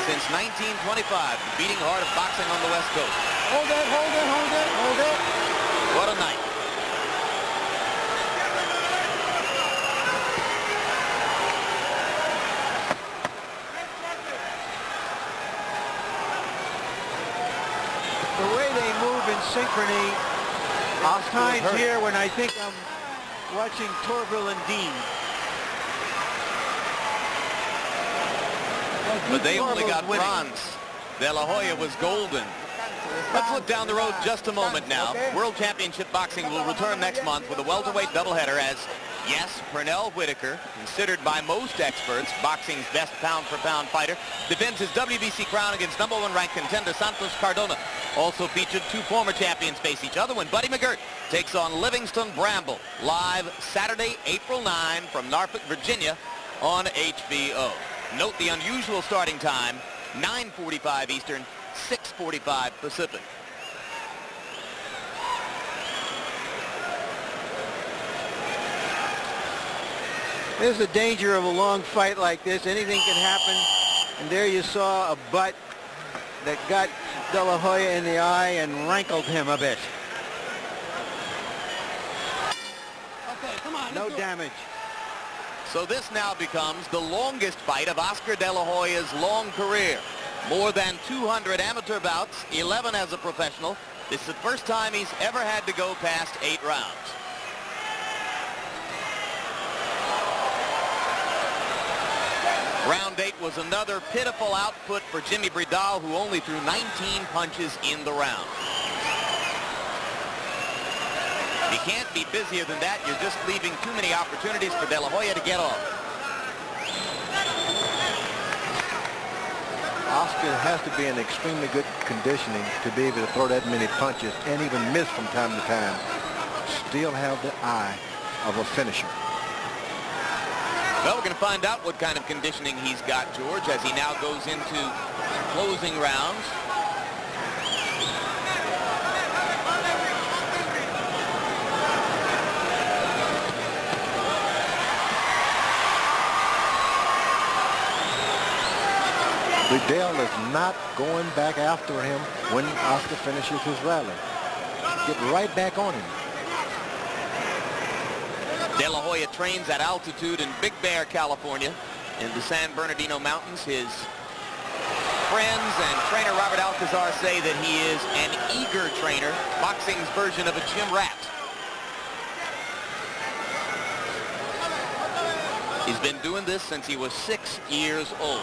Since 1925, the beating heart of boxing on the West Coast. Hold it, hold it, hold it, hold it. What a night. The way they move in synchrony, times here when I think I'm watching Torville and Dean. But they only got bronze. De La Hoya was golden. Let's look down the road just a moment now. World Championship Boxing will return next month with a welterweight doubleheader as, yes, Pernell Whitaker, considered by most experts boxing's best pound-for-pound fighter, defends his WBC crown against #1 ranked contender Santos Cardona. Also featured two former champions face each other when Buddy McGirt takes on Livingston Bramble, live Saturday, April 9 from Norfolk, Virginia on HBO. Note the unusual starting time, 9:45 Eastern, 6:45 Pacific. There's the danger of a long fight like this. Anything can happen. And there you saw a butt that got De La Hoya in the eye and rankled him a bit. Okay, come on. No damage. So this now becomes the longest fight of Oscar De La Hoya's long career. More than 200 amateur bouts, 11 as a professional. This is the first time he's ever had to go past 8 rounds. Round 8 was another pitiful output for Jimmy Bredahl, who only threw 19 punches in the round. You can't be busier than that. You're just leaving too many opportunities for De La Hoya to get off. Oscar has to be in extremely good conditioning to be able to throw that many punches and even miss from time to time. Still have the eye of a finisher. Well, we're going to find out what kind of conditioning he's got, George, as he now goes into closing rounds. Bredahl is not going back after him when Oscar finishes his rally. Get right back on him. De La Hoya trains at altitude in Big Bear, California, in the San Bernardino Mountains. His friends and trainer Robert Alcazar say that he is an eager trainer, boxing's version of a gym rat. He's been doing this since he was 6 years old.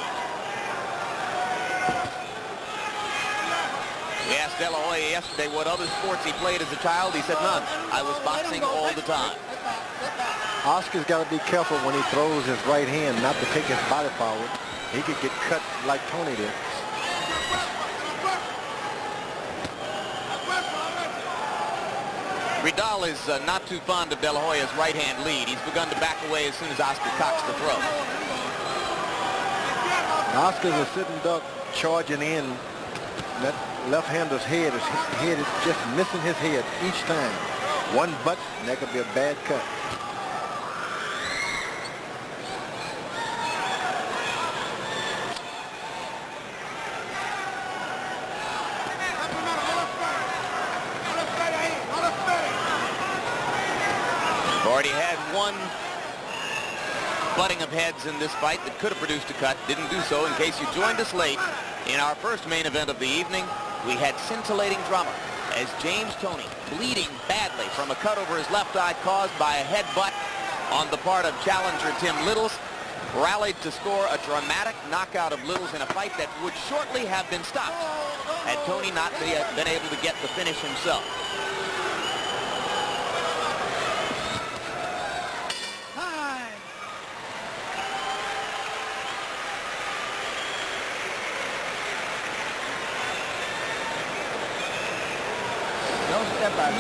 We asked De La Hoya yesterday what other sports he played as a child. He said none. I was boxing all the time. Oscar's got to be careful when he throws his right hand not to take his body forward. He could get cut like Tony did. Bredahl is not too fond of De La Hoya's right-hand lead. He's begun to back away as soon as Oscar cocks the throw. Oscar's a sitting duck charging in. That left-hander's head is just missing his head each time. One butt, and that could be a bad cut. Already had one butting of heads in this fight that could have produced a cut. Didn't do so. In case you joined us late, in our first main event of the evening, we had scintillating drama as James Toney, bleeding badly from a cut over his left eye caused by a headbutt on the part of challenger Tim Littles, rallied to score a dramatic knockout of Littles in a fight that would shortly have been stopped had Toney not been able to get the finish himself. Don't step out.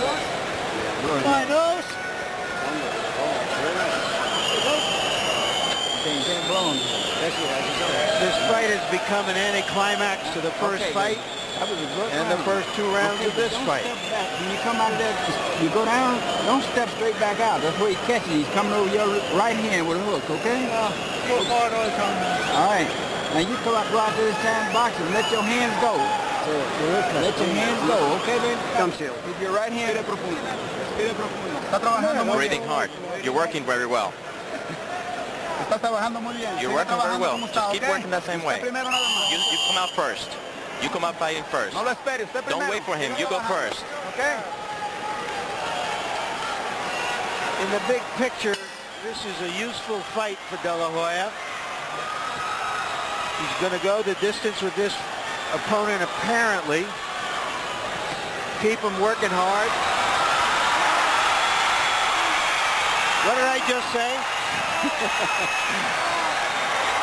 My nose. This fight has become an anticlimax to the first fight and the first 2 rounds of this fight. When you come out of there, you go down, don't step straight back out. That's where he's catching. He's coming over your right hand with a hook, okay? All right. Now you go out to this time boxing and let your hands go. Let your hands go, okay, baby? Keep your right hand. Breathing hard. You're working very well. You're working very well. Just keep working that same way. You come out first. You come out fighting first. Don't wait for him. You go first. Okay. In the big picture, this is a useful fight for De La Hoya. He's going to go the distance with this opponent, apparently. Keep him working hard. What did I just say?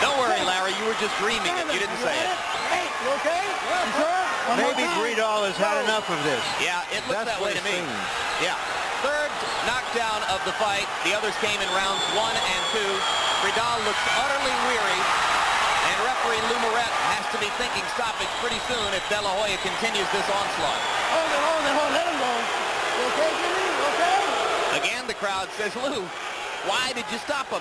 Don't worry, Larry. You were just dreaming it. You didn't say it. Hey, you okay? Maybe Bredahl has had enough of this. Yeah, it looks that way to me. Yeah. Third knockdown of the fight. The others came in rounds 1 and 2. Bredahl looks utterly weary. And referee Lou Moret has to be thinking stoppage pretty soon if De La Hoya continues this onslaught. Hold it. Let him go. You okay, Jimmy? You okay? Again, the crowd says, Lou, why did you stop him?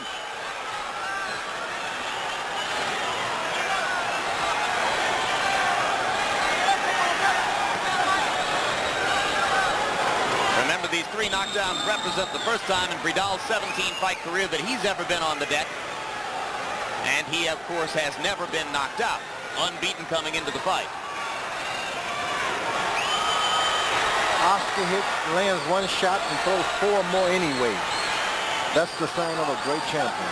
Remember, these 3 knockdowns represent the first time in Bredahl's 17-fight career that he's ever been on the deck. And he, of course, has never been knocked out, unbeaten coming into the fight. Oscar lands 1 shot and throws 4 more anyway. That's the sign of a great champion.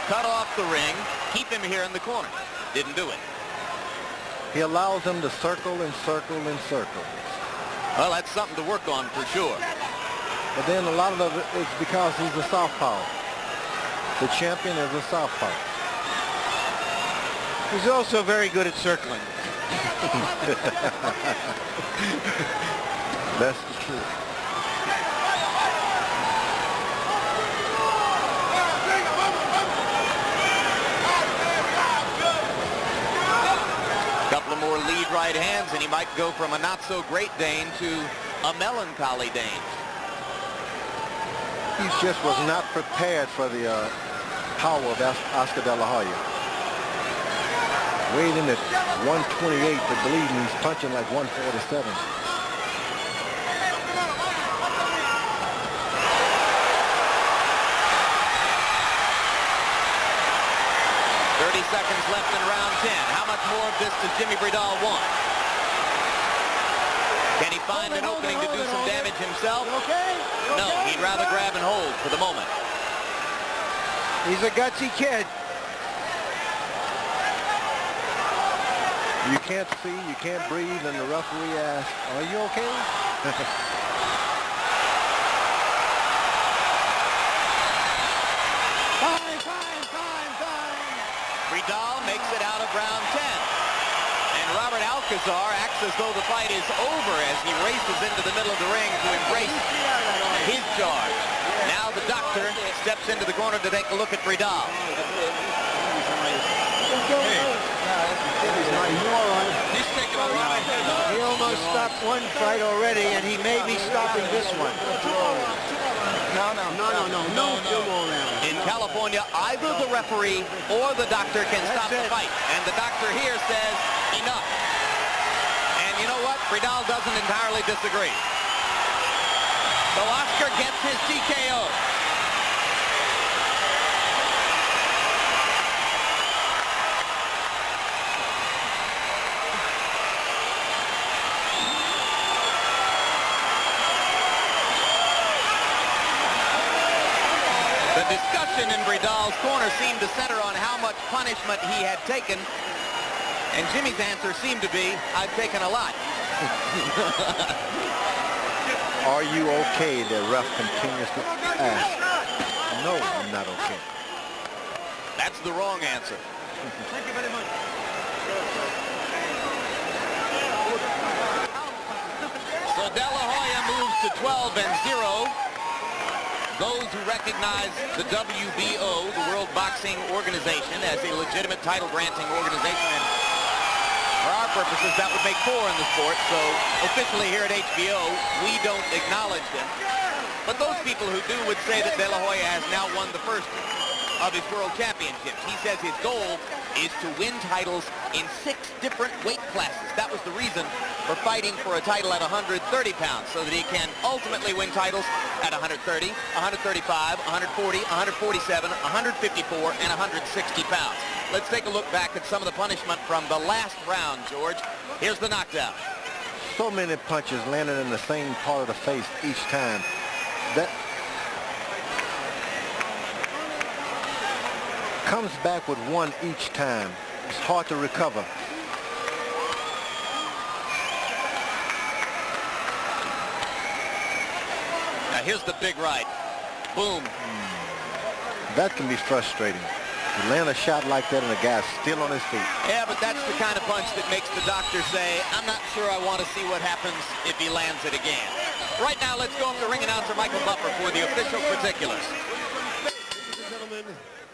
Cut off the ring, keep him here in the corner. Didn't do it. He allows them to circle and circle and circle. Well, that's something to work on for sure. But then a lot of it is because he's a southpaw. The champion is a southpaw. He's also very good at circling. That's the truth. Couple of more lead right hands, and he might go from a not-so-great Dane to a melancholy Dane. He just was not prepared for the power of Oscar De La Hoya. Weighed in at 128, but believe me, he's punching like 147. 30 seconds left in round 10. How much more of this does Jimmy Bredahl want? Can he find an opening to do some damage himself? No, he'd rather grab and hold for the moment. He's a gutsy kid. You can't see, you can't breathe, and the referee asks, "Are you okay?" Bredahl makes it out of round 10. And Robert Alcazar acts as though the fight is over as he races into the middle of the ring to embrace his charge. Now the doctor steps into the corner to take a look at Bredahl. He almost stopped 1 fight already, and he may be stopping this one. No. In California, either the referee or the doctor can stop the fight. And the doctor here says, enough. And you know what? Bredahl doesn't entirely disagree. So Oscar gets his TKO. The discussion in Bredahl's corner seemed to center on how much punishment he had taken, and Jimmy's answer seemed to be, I've taken a lot. Are you okay? The ref continues to ask. No, I'm not okay. That's the wrong answer. Thank you very much. So De La Hoya moves to 12-0. Those who recognize the WBO, the World Boxing Organization, as a legitimate title-granting organization, and for our purposes, that would make 4 in the sport. So officially here at HBO, we don't acknowledge them. But those people who do would say that De La Hoya has now won the first of his world championships. He says his goal is to win titles in 6 different weight classes. That was the reason for fighting for a title at 130 pounds, so that he can ultimately win titles at 130, 135, 140, 147, 154, and 160 pounds. Let's take a look back at some of the punishment from the last round, George. Here's the knockdown. So many punches landing in the same part of the face each time. That comes back with one each time. It's hard to recover. Now here's the big right. Boom. That can be frustrating. You land a shot like that and the guy's still on his feet. Yeah, but that's the kind of punch that makes the doctor say, I'm not sure I want to see what happens if he lands it again. Right now, let's go up to ring announcer Michael Buffer for the official particulars. Ladies and gentlemen,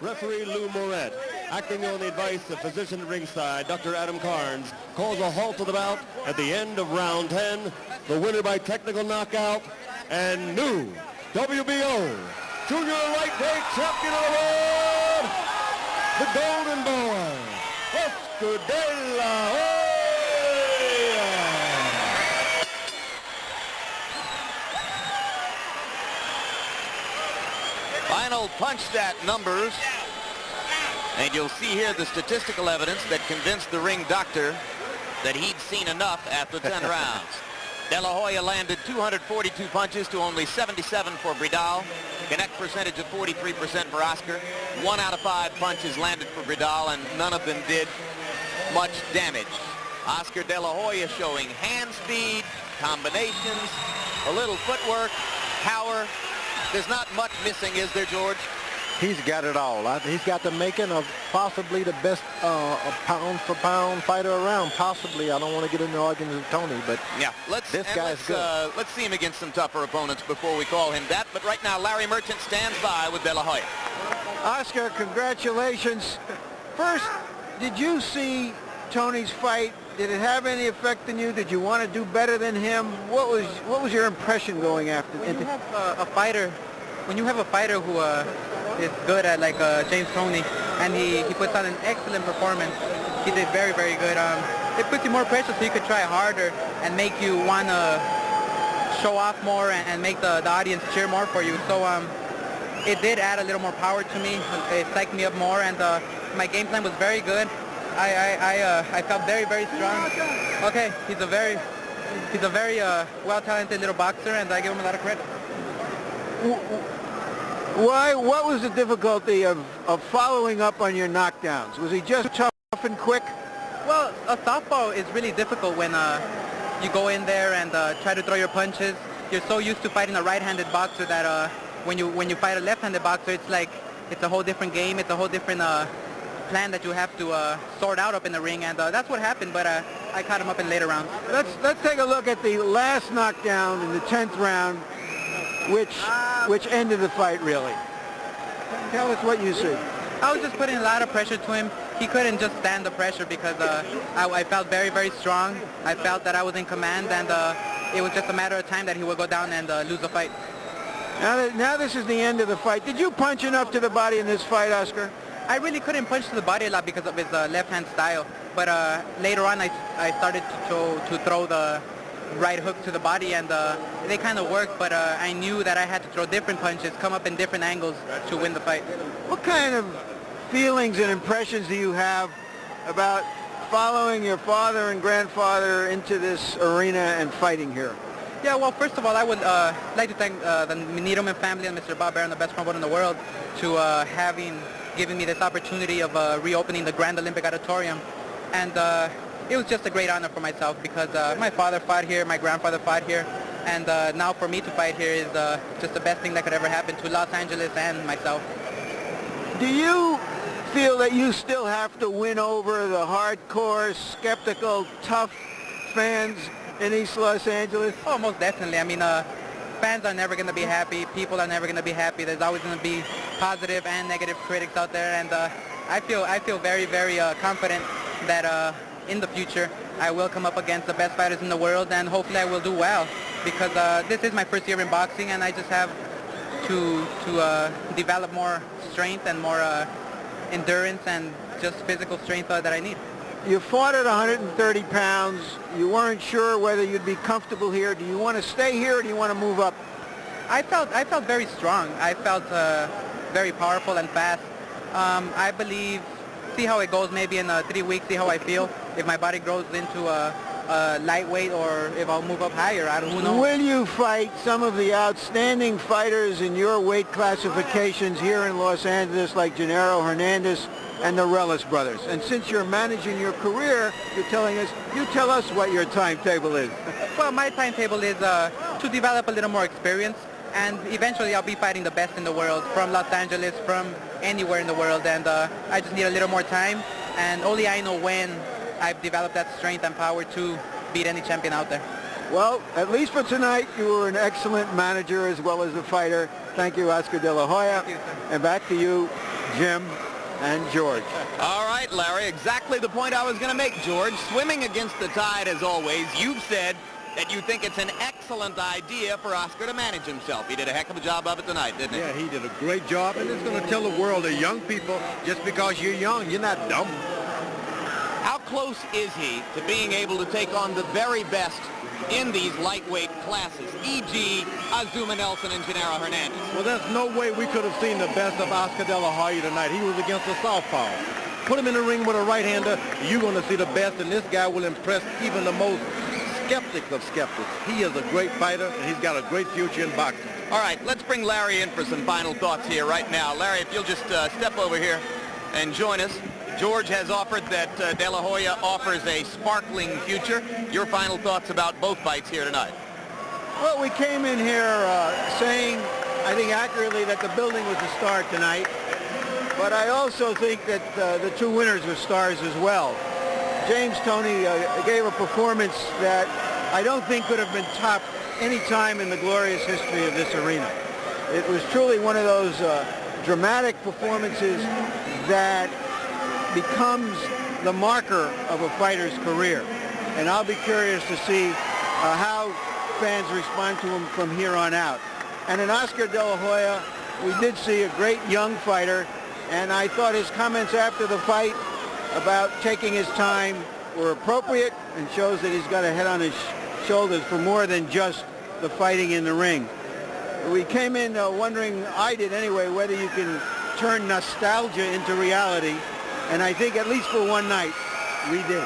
referee Lou Moret, acting on the advice of physician at ringside, Dr. Adam Carnes, calls a halt to the bout at the end of round 10. The winner by technical knockout and new WBO Junior Lightweight Champion of the world, the Golden Boy, Oscar De La Hoya. Final punch stat numbers. And you'll see here the statistical evidence that convinced the ring doctor that he'd seen enough after 10 rounds. De La Hoya landed 242 punches to only 77 for Bredahl. Connect percentage of 43% for Oscar. 1 out of 5 punches landed for Bredahl, and none of them did much damage. Oscar De La Hoya showing hand speed, combinations, a little footwork, power. There's not much missing, is there, George? He's got it all. He's got the making of possibly the best pound-for-pound fighter around. Possibly. I don't want to get into arguments with Tony, but yeah, this guy's good. Let's see him against some tougher opponents before we call him that. But right now, Larry Merchant stands by with De La Hoya. Oscar, congratulations. First, did you see Tony's fight? Did it have any effect on you? Did you want to do better than him? What was your impression going after? When you have a fighter who is good at like James Toney, and he puts on an excellent performance. He did very, very good. It puts you more pressure, so you could try harder and make you want to show off more and make the audience cheer more for you. So it did add a little more power to me. It psyched me up more, and my game plan was very good. I felt very, very strong. Okay, he's a very well-talented little boxer, and I give him a lot of credit. What was the difficulty of following up on your knockdowns? Was he just tough and quick? Well, a southpaw is really difficult when you go in there and try to throw your punches. You're so used to fighting a right-handed boxer that when you fight a left-handed boxer, it's a whole different game. It's a whole different plan that you have to sort out up in the ring, and that's what happened. But I caught him up in later rounds. Let's take a look at the last knockdown in the 10th round, which ended the fight, really. Tell us what you see. I was just putting a lot of pressure to him. He couldn't just stand the pressure because I felt very, very strong. I felt that I was in command, and it was just a matter of time that he would go down and lose the fight. Now this is the end of the fight. Did you punch enough to the body in this fight, Oscar? I really couldn't punch to the body a lot because of his left-hand style. But later on, I started to throw the right hook to the body, and they kind of worked, but I knew that I had to throw different punches, come up in different angles to win the fight. What kind of feelings and impressions do you have about following your father and grandfather into this arena and fighting here? Yeah, well, first of all, I would like to thank the Needleman family and Mr. Bob Barron, the best promoter in the world, to giving me this opportunity of reopening the Grand Olympic Auditorium. And it was just a great honor for myself because my father fought here, my grandfather fought here, And now for me to fight here is just the best thing that could ever happen to Los Angeles and myself. Do you feel that you still have to win over the hardcore, skeptical, tough fans in East Los Angeles? Oh, most definitely. I mean, fans are never going to be happy. People are never going to be happy. There's always going to be positive and negative critics out there. And I feel very, very confident that in the future I will come up against the best fighters in the world, and hopefully I will do well, because this is my first year in boxing, and I just have to develop more strength and more endurance and just physical strength that I need. You fought at 130 pounds. You weren't sure whether you'd be comfortable here. Do you want to stay here, or do you want to move up? I felt very strong. I felt very powerful and fast. I believe, see how it goes maybe in 3 weeks, see how I feel. If my body grows into a lightweight, or if I'll move up higher, who knows? Will you fight some of the outstanding fighters in your weight classifications here in Los Angeles, like Gennaro Hernandez and the Rellis brothers? And since you're managing your career, you tell us what your timetable is. Well, my timetable is to develop a little more experience, and eventually I'll be fighting the best in the world, from Los Angeles, from anywhere in the world, and I just need a little more time, and only I know when I've developed that strength and power to beat any champion out there. Well, at least for tonight, you were an excellent manager as well as a fighter. Thank you, Oscar De La Hoya. Thank you, sir. And back to you, Jim and George. All right, Larry, exactly the point I was going to make, George. Swimming against the tide, as always. You've said that you think it's an excellent idea for Oscar to manage himself. He did a heck of a job of it tonight, didn't he? Yeah, he did a great job, and it's going to tell the world, the young people, just because you're young, you're not dumb. How close is he to being able to take on the very best in these lightweight classes, e.g. Azuma Nelson and Gennaro Hernandez? Well, there's no way we could have seen the best of Oscar De La Hoya tonight. He was against a southpaw. Put him in the ring with a right-hander, you're going to see the best, and this guy will impress even the most skeptics of skeptics. He is a great fighter, and he's got a great future in boxing. All right, let's bring Larry in for some final thoughts here right now. Larry, if you'll just step over here and join us. George has offered that De La Hoya offers a sparkling future. Your final thoughts about both fights here tonight? Well, we came in here saying, I think accurately, that the building was a star tonight. But I also think that the two winners were stars as well. James Toney gave a performance that I don't think could have been topped any time in the glorious history of this arena. It was truly one of those dramatic performances that becomes the marker of a fighter's career. And I'll be curious to see how fans respond to him from here on out. And in Oscar De La Hoya, we did see a great young fighter, and I thought his comments after the fight about taking his time were appropriate, and shows that he's got a head on his shoulders for more than just the fighting in the ring. We came in wondering, I did anyway, whether you can turn nostalgia into reality. And I think at least for one night, we did.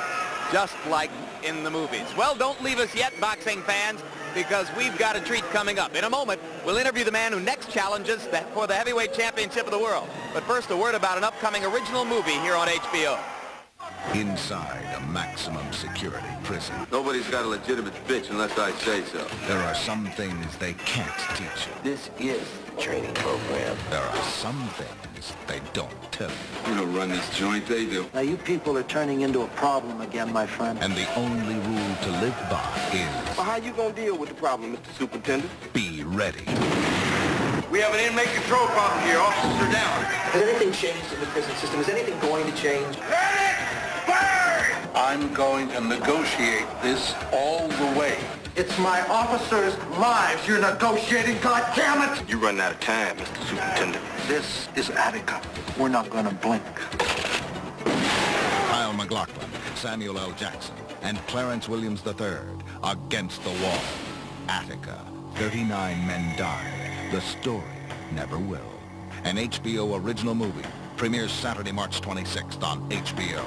Just like in the movies. Well, don't leave us yet, boxing fans, because we've got a treat coming up. In a moment, we'll interview the man who next challenges for the heavyweight championship of the world. But first, a word about an upcoming original movie here on HBO. Inside a maximum security prison, Nobody's got a legitimate bitch unless I say so. there are some things they can't teach you. This is the training program. There are some things they don't tell you. You don't run this joint, they do. Now you people are turning into a problem again, my friend. And the only rule to live by is Well, how you gonna deal with the problem, Mr. Superintendent? be ready. We have an inmate control problem here. Officers are down. Has anything changed in the prison system? Is anything going to change? Let it burn! I'm going to negotiate this all the way. It's my officers' lives you're negotiating, goddammit! You run out of time, Mr. Superintendent. This is Attica. We're not gonna blink. Kyle MacLachlan, Samuel L. Jackson, and Clarence Williams III against the wall. Attica. 39 men died. The story never will. An HBO original movie. Premieres Saturday, March 26th on HBO.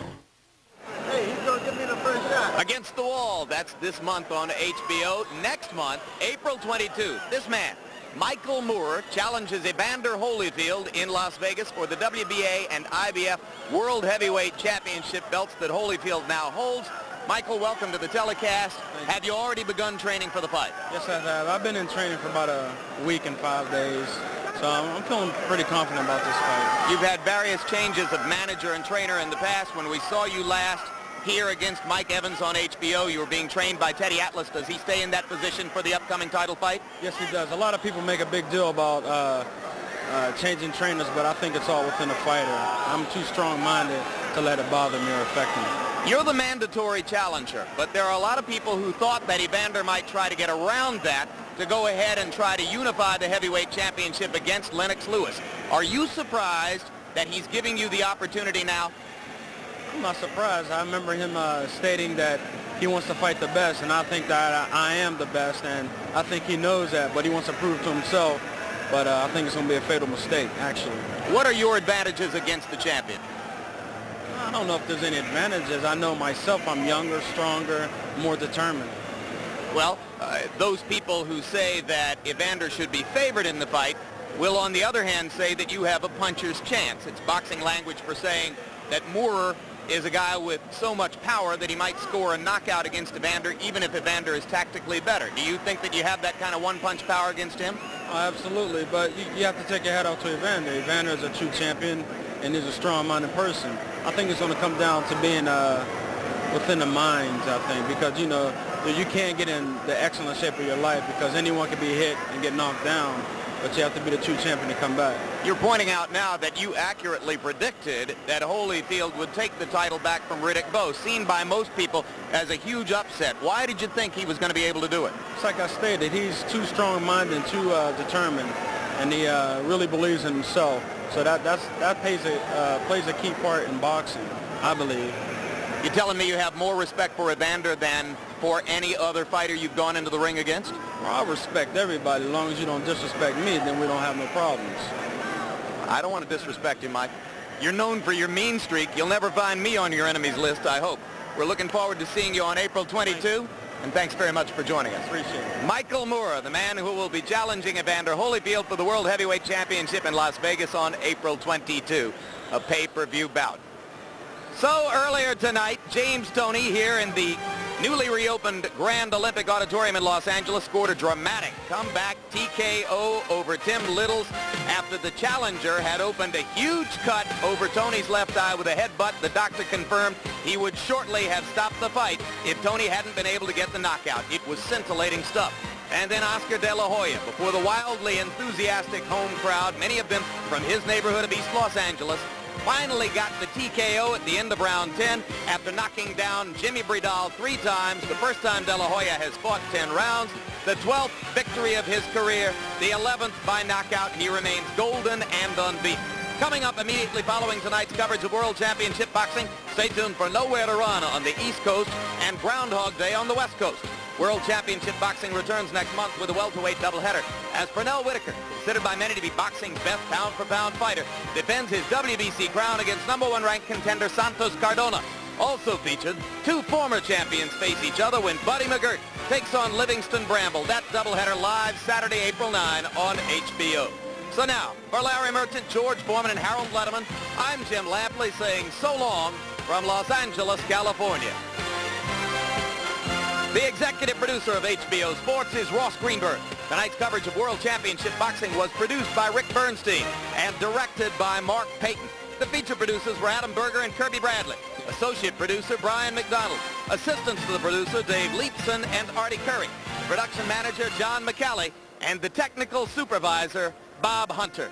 Hey, he's going to give me the first shot. Against the Wall, that's this month on HBO. Next month, April 22nd, this man, Michael Moore, challenges Evander Holyfield in Las Vegas for the WBA and IBF World Heavyweight Championship belts that Holyfield now holds. Michael, welcome to the telecast. Have you already begun training for the fight? Yes, I have. I've been in training for about a week and 5 days, so I'm feeling pretty confident about this fight. You've had various changes of manager and trainer in the past. When we saw you last here against Mike Evans on HBO, you were being trained by Teddy Atlas. Does he stay in that position for the upcoming title fight? Yes, he does. A lot of people make a big deal about changing trainers, but I think it's all within the fighter. I'm too strong-minded to let it bother me or affect me. You're the mandatory challenger, but there are a lot of people who thought that Evander might try to get around that to go ahead and try to unify the heavyweight championship against Lennox Lewis. Are you surprised that he's giving you the opportunity now? I'm not surprised. I remember him stating that he wants to fight the best, and I think that I am the best, and I think he knows that, but he wants to prove to himself. But I think it's going to be a fatal mistake, actually. What are your advantages against the champion? I don't know if there's any advantages. I know myself I'm younger, stronger, more determined. Well, those people who say that Evander should be favored in the fight will, on the other hand, say that you have a puncher's chance. It's boxing language for saying that Moorer is a guy with so much power that he might score a knockout against Evander, even if Evander is tactically better. Do you think that you have that kind of one-punch power against him? Oh, absolutely, but you have to take your hat off to Evander. Evander is a true champion, and he's a strong-minded person. I think it's going to come down to being within the minds, I think, because, you know, you can't get in the excellent shape of your life because anyone can be hit and get knocked down, but you have to be the true champion to come back. You're pointing out now that you accurately predicted that Holyfield would take the title back from Riddick Bowe, seen by most people as a huge upset. Why did you think he was going to be able to do it? It's like I stated, he's too strong-minded and too determined, and he really believes in himself. So that plays a key part in boxing, I believe. You're telling me you have more respect for Evander than for any other fighter you've gone into the ring against? Well, I respect everybody. As long as you don't disrespect me, then we don't have no problems. I don't want to disrespect you, Mike. You're known for your mean streak. You'll never find me on your enemies list, I hope. We're looking forward to seeing you on April 22, and thanks very much for joining us. Appreciate it. Michael Moorer, the man who will be challenging Evander Holyfield for the World Heavyweight Championship in Las Vegas on April 22, a pay-per-view bout. So earlier tonight, James Toney here in the newly reopened Grand Olympic Auditorium in Los Angeles scored a dramatic comeback TKO over Tim Littles after the challenger had opened a huge cut over Toney's left eye with a headbutt. The doctor confirmed he would shortly have stopped the fight if Toney hadn't been able to get the knockout. It was scintillating stuff. And then Oscar De La Hoya, before the wildly enthusiastic home crowd, many of them from his neighborhood of East Los Angeles, finally got the TKO at the end of round 10 after knocking down Jimmy Bredahl 3 times, the first time De La Hoya has fought 10 rounds, the 12th victory of his career, the 11th by knockout, and he remains golden and unbeaten. Coming up immediately following tonight's coverage of World Championship Boxing, stay tuned for Nowhere to Run on the East Coast and Groundhog Day on the West Coast. World Championship Boxing returns next month with a welterweight doubleheader as Pernell Whitaker, considered by many to be boxing's best pound-for-pound fighter, defends his WBC crown against #1 ranked contender Santos Cardona. Also featured, 2 former champions face each other when Buddy McGirt takes on Livingston Bramble. That doubleheader live Saturday, April 9 on HBO. So now, for Larry Merchant, George Foreman, and Harold Letterman, I'm Jim Lampley saying so long from Los Angeles, California. The executive producer of HBO Sports is Ross Greenberg. Tonight's coverage of World Championship Boxing was produced by Rick Bernstein and directed by Mark Payton. The feature producers were Adam Berger and Kirby Bradley. Associate producer Brian McDonald. Assistants to the producer Dave Leepson and Artie Curry. Production manager John McCallie. And the technical supervisor Bob Hunter.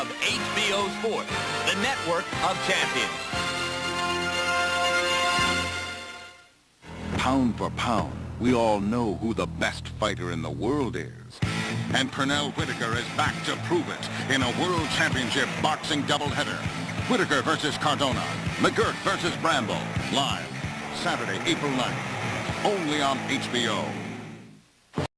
of HBO Sports, the network of champions. Pound for pound, we all know who the best fighter in the world is. And Pernell Whitaker is back to prove it in a World Championship boxing doubleheader. Whitaker versus Cardona, McGirt versus Bramble, live Saturday, April 9th, only on HBO.